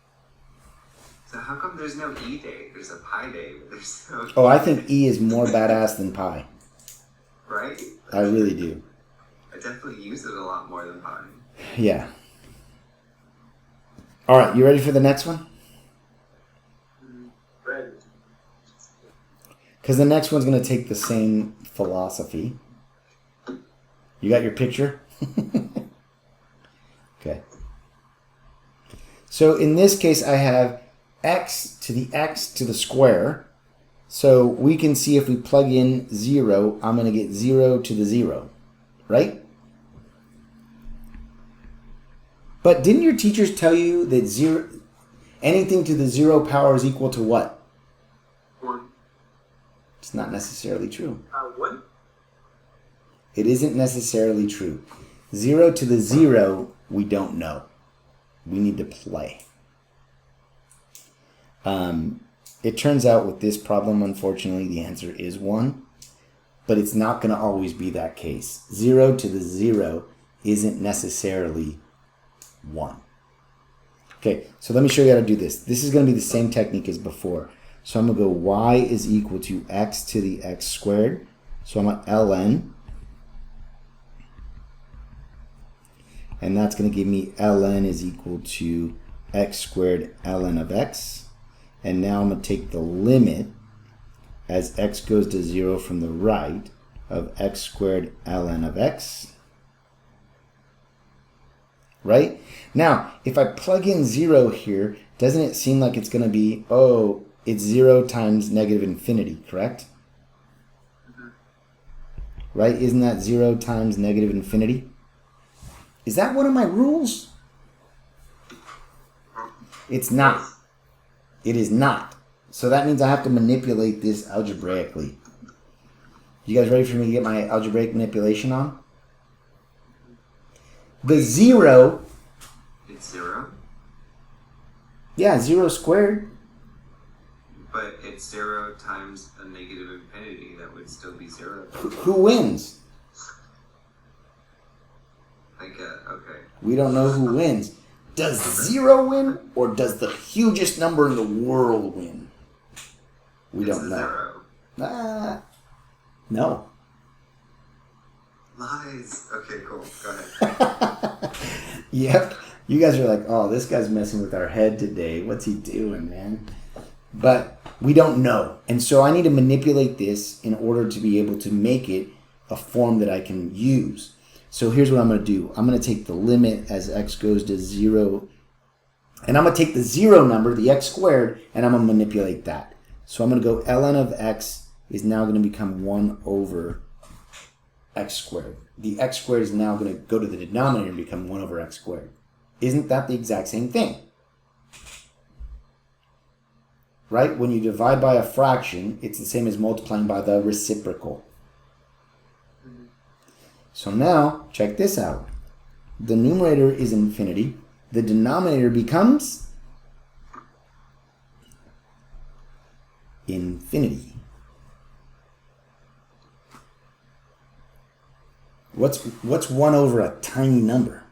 So how come there's no e day? There's a pi day, but there's no Oh, I think E is more badass than pi. right? I really do. I definitely use it a lot more than pi. Yeah. All right, you ready for the next one? Red. Because the next one's going to take the same philosophy. You got your picture? Okay. So in this case, I have x to the square. So we can see if we plug in 0, I'm going to get 0 to the 0, right? But didn't your teachers tell you that anything to the 0 power is equal to what? 1. It's not necessarily true. 1. It isn't necessarily true. 0 to the 0, we don't know. We need to play. It turns out with this problem, unfortunately, the answer is 1. But it's not going to always be that case. 0 to the 0 isn't necessarily 1. Okay, so let me show you how to do this. This is going to be the same technique as before. So I'm going to go y is equal to x to the x squared. So I'm at ln. And that's going to give me ln is equal to x squared ln of x. And now I'm going to take the limit as x goes to 0 from the right of x squared ln of x. Right? Now, if I plug in 0 here, doesn't it seem like it's going to be, oh, it's 0 times negative infinity, correct? Right? Isn't that 0 times negative infinity? Is that one of my rules? It's not. It is not. So that means I have to manipulate this algebraically. You guys ready for me to get my algebraic manipulation on? The 0. It's 0? Yeah, 0 squared. But it's 0 times a negative infinity. That would still be 0. Who wins? Okay. We don't know who wins. Does 0 win, or does the hugest number in the world win? We It's don't know. 0. No. Lies. Okay, cool. Go ahead. Yep. You guys are like, oh, this guy's messing with our head today. What's he doing, man? But we don't know. And so I need to manipulate this in order to be able to make it a form that I can use. So here's what I'm going to do. I'm going to take the limit as x goes to 0. And I'm going to take the 0 number, the x squared, and I'm going to manipulate that. So I'm going to go ln of x is now going to become 1 over x squared. The x squared is now going to go to the denominator and become 1 over x squared. Isn't that the exact same thing? Right? When you divide by a fraction, it's the same as multiplying by the reciprocal. So now, check this out. The numerator is infinity. The denominator becomes infinity. What's 1 over a tiny number?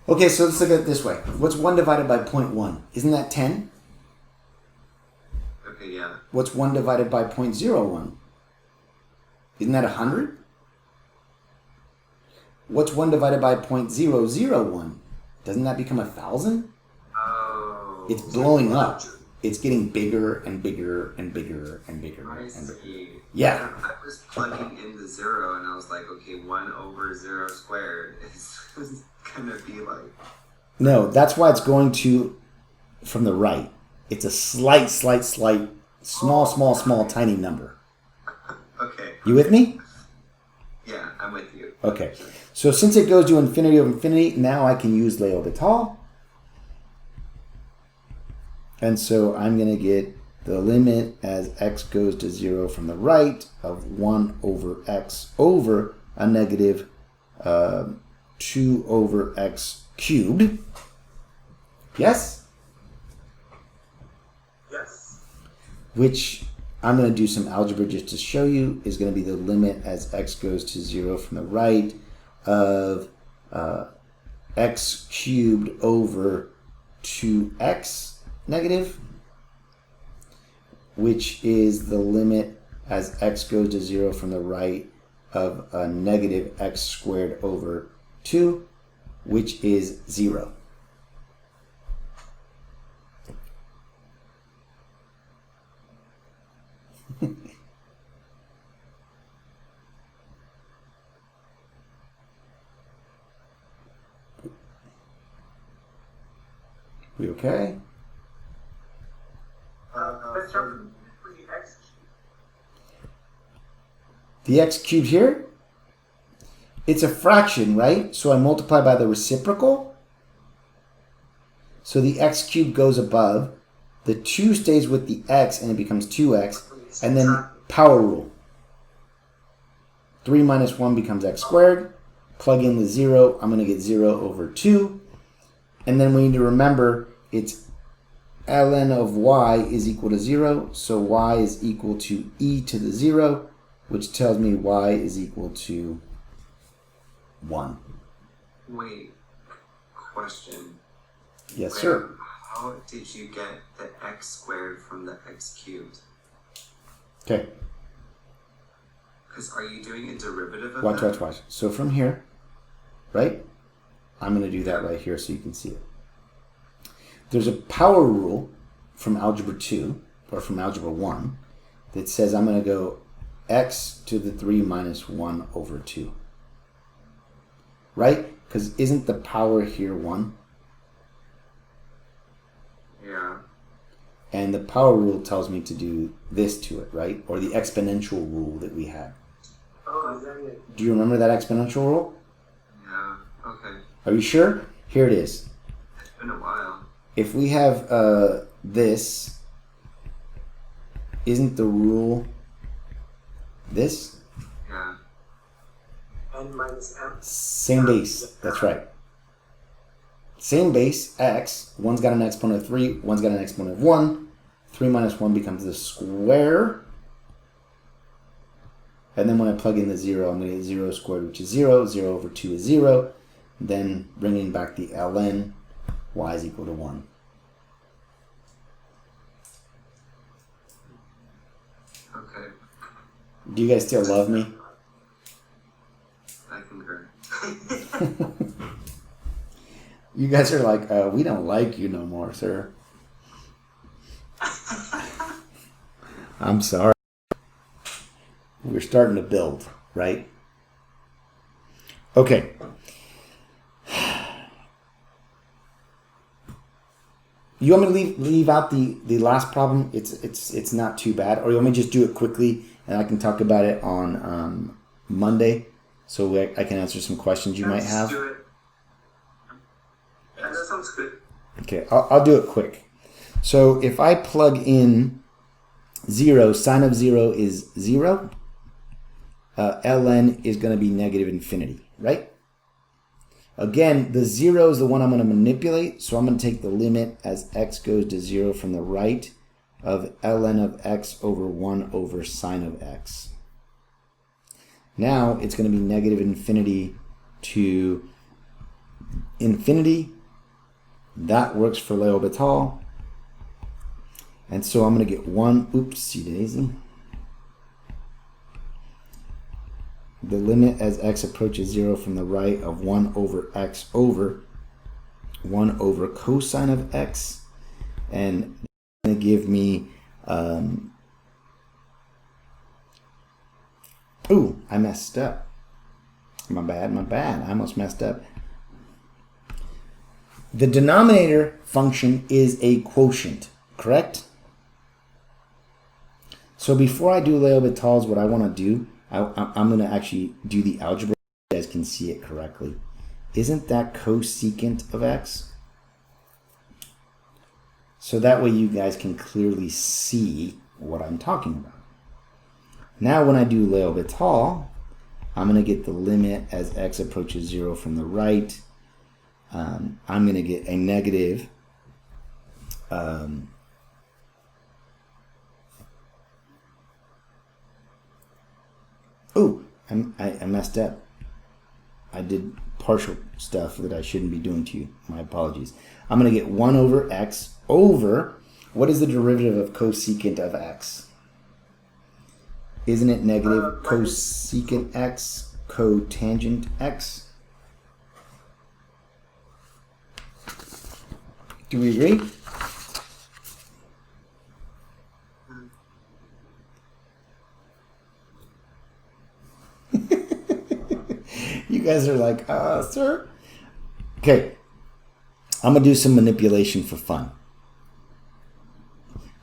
Okay, so let's look at it this way. What's 1 divided by 0.1? Isn't that 10? Okay, yeah. What's 1 divided by 0.01? Isn't that 100? What's 1 divided by 0.001? Doesn't that become 1,000? Oh. It's blowing up. It's getting bigger and bigger and bigger and bigger I and bigger. see. Yeah. I was plugging in the 0 and I was like, okay, 1 over 0 squared is gonna be like... No, that's why it's going to from the right. It's a slight, small, tiny number. Okay. You with me? Yeah, I'm with you. Okay. So since it goes to infinity over infinity, now I can use L'Hopital. And so I'm going to get the limit as x goes to 0 from the right of 1 over x over a negative 2 over x cubed. Yes? Yes. Which I'm going to do some algebra just to show you is going to be the limit as x goes to 0 from the right of x cubed over 2x negative, which is the limit as x goes to 0 from the right of a negative x squared over 2, which is 0. We okay? Let's start from the x cubed. The x cubed here, it's a fraction, right? So I multiply by the reciprocal. So the x cubed goes above. The 2 stays with the x and it becomes 2x. And then power rule. 3 minus 1 becomes x squared. Plug in the 0. I'm going to get 0 over 2. And then we need to remember it's ln of y is equal to 0. So y is equal to e to the 0, which tells me y is equal to 1. Wait, question. Yes, sir. How did you get the x squared from the x cubed? Okay. Because are you doing a derivative of Watch, that? watch, watch. So from here, right? I'm going to do that right here so you can see it. There's a power rule from Algebra 2, or from Algebra 1, that says I'm going to go x to the 3 minus 1 over 2. Right? Because isn't the power here 1? Yeah. And the power rule tells me to do this to it, right? Or the exponential rule that we had. Oh, is that it? Do you remember that exponential rule? Yeah. Okay. Are you sure? Here it is. It's been a while. If we have this, isn't the rule this? Yeah. N minus m. Same base. That's right. Same base, x. One's got an exponent of 3. One's got an exponent of 1. 3 minus 1 becomes the square. And then when I plug in the 0, I'm going to get 0 squared, which is 0. 0 over 2 is 0. Then bringing back the ln, y is equal to 1. Okay. Do you guys still love me? I concur. You guys are like, we don't like you no more, sir. I'm sorry. We're starting to build, right? Okay. You want me to leave out the last problem? It's not too bad. Or you want me to just do it quickly and I can talk about it on Monday, so I can answer some questions you might have. Do it. Yeah, that sounds good. Okay, I'll do it quick. So if I plug in 0, sine of 0 is 0. ln is going to be negative infinity, right? Again, the 0 is the one I'm going to manipulate, so I'm going to take the limit as x goes to 0 from the right of ln of x over 1 over sine of x. Now it's going to be negative infinity to infinity. That works for L'Hopital. And so I'm going to get 1, oopsie daisy. The limit as x approaches 0 from the right of 1 over x over 1 over cosine of x. And it's going to give me, ooh, I messed up. My bad. I almost messed up. The denominator function is a quotient, correct? So before I do L'Hopital's, what I want to do, I'm going to actually do the algebra so you guys can see it correctly. Isn't that cosecant of x? So that way you guys can clearly see what I'm talking about. Now when I do L'Hopital, I'm going to get the limit as x approaches 0 from the right. I'm going to get a negative oh, I messed up. I did partial stuff that I shouldn't be doing to you. My apologies. I'm going to get 1 over x over, what is the derivative of cosecant of x? Isn't it negative cosecant x, cotangent x? Do we agree? You guys are like, sir? Okay. I'm going to do some manipulation for fun.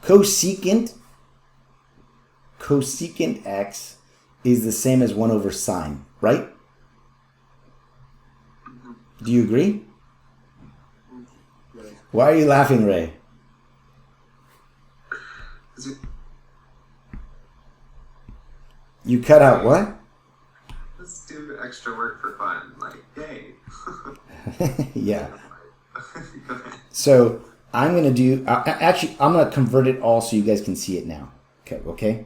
Cosecant x is the same as 1 over sine, right? Do you agree? Why are you laughing, Ray? You cut out what? Let's do extra work for fun. Like, yay. Yeah. So I'm going to do, actually, I'm going to convert it all so you guys can see it now. Okay?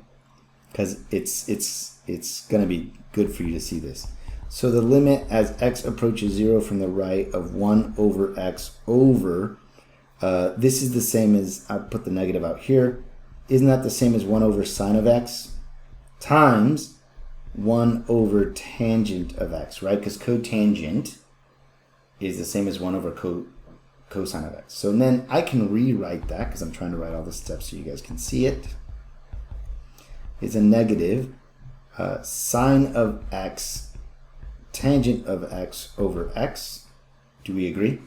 Because it's going to be good for you to see this. So the limit as x approaches 0 from the right of 1 over x over, this is the same as, I'll put the negative out here. Isn't that the same as 1 over sine of x times 1 over tangent of x, right? Because cotangent is the same as 1 over cosine of x. So then I can rewrite that, because I'm trying to write all the steps so you guys can see it. It's a negative sine of x tangent of x over x. Do we agree?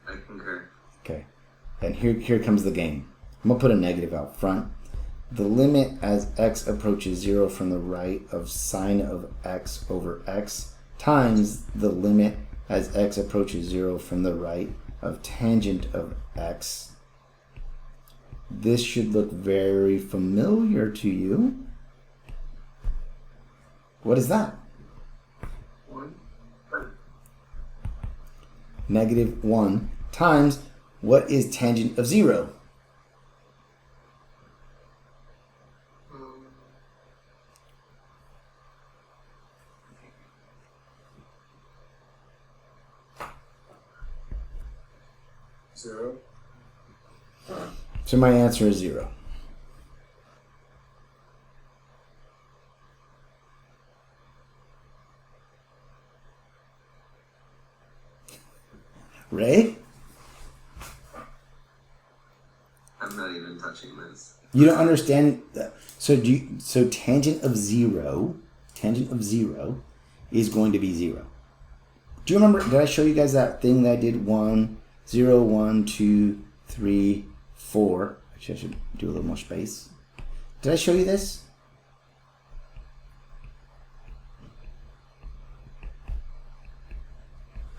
I concur. Okay. And here comes the game. I'm going to put a negative out front. The limit as x approaches 0 from the right of sine of x over x times the limit as x approaches 0 from the right of tangent of x. This should look very familiar to you. What is that? 1. Negative 1 times, what is tangent of 0? Zero. So my answer is 0. Ray? I'm not even touching this. You don't understand that. So tangent of 0 is going to be 0. Do you remember, did I show you guys that thing that I did? 1 0, 1, 2, 3, 4. Actually, I should do a little more space. Did I show you this?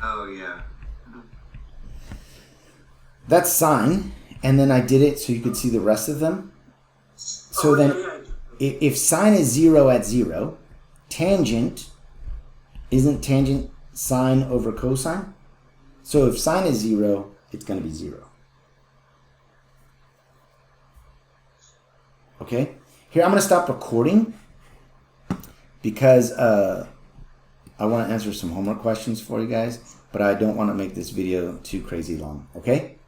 Oh, yeah. That's sine, and then I did it so you could see the rest of them. So then, if sine is 0 at 0, tangent, isn't tangent sine over cosine? So if sine is 0, it's going to be 0. Okay? Here, I'm going to stop recording because I want to answer some homework questions for you guys, but I don't want to make this video too crazy long. Okay?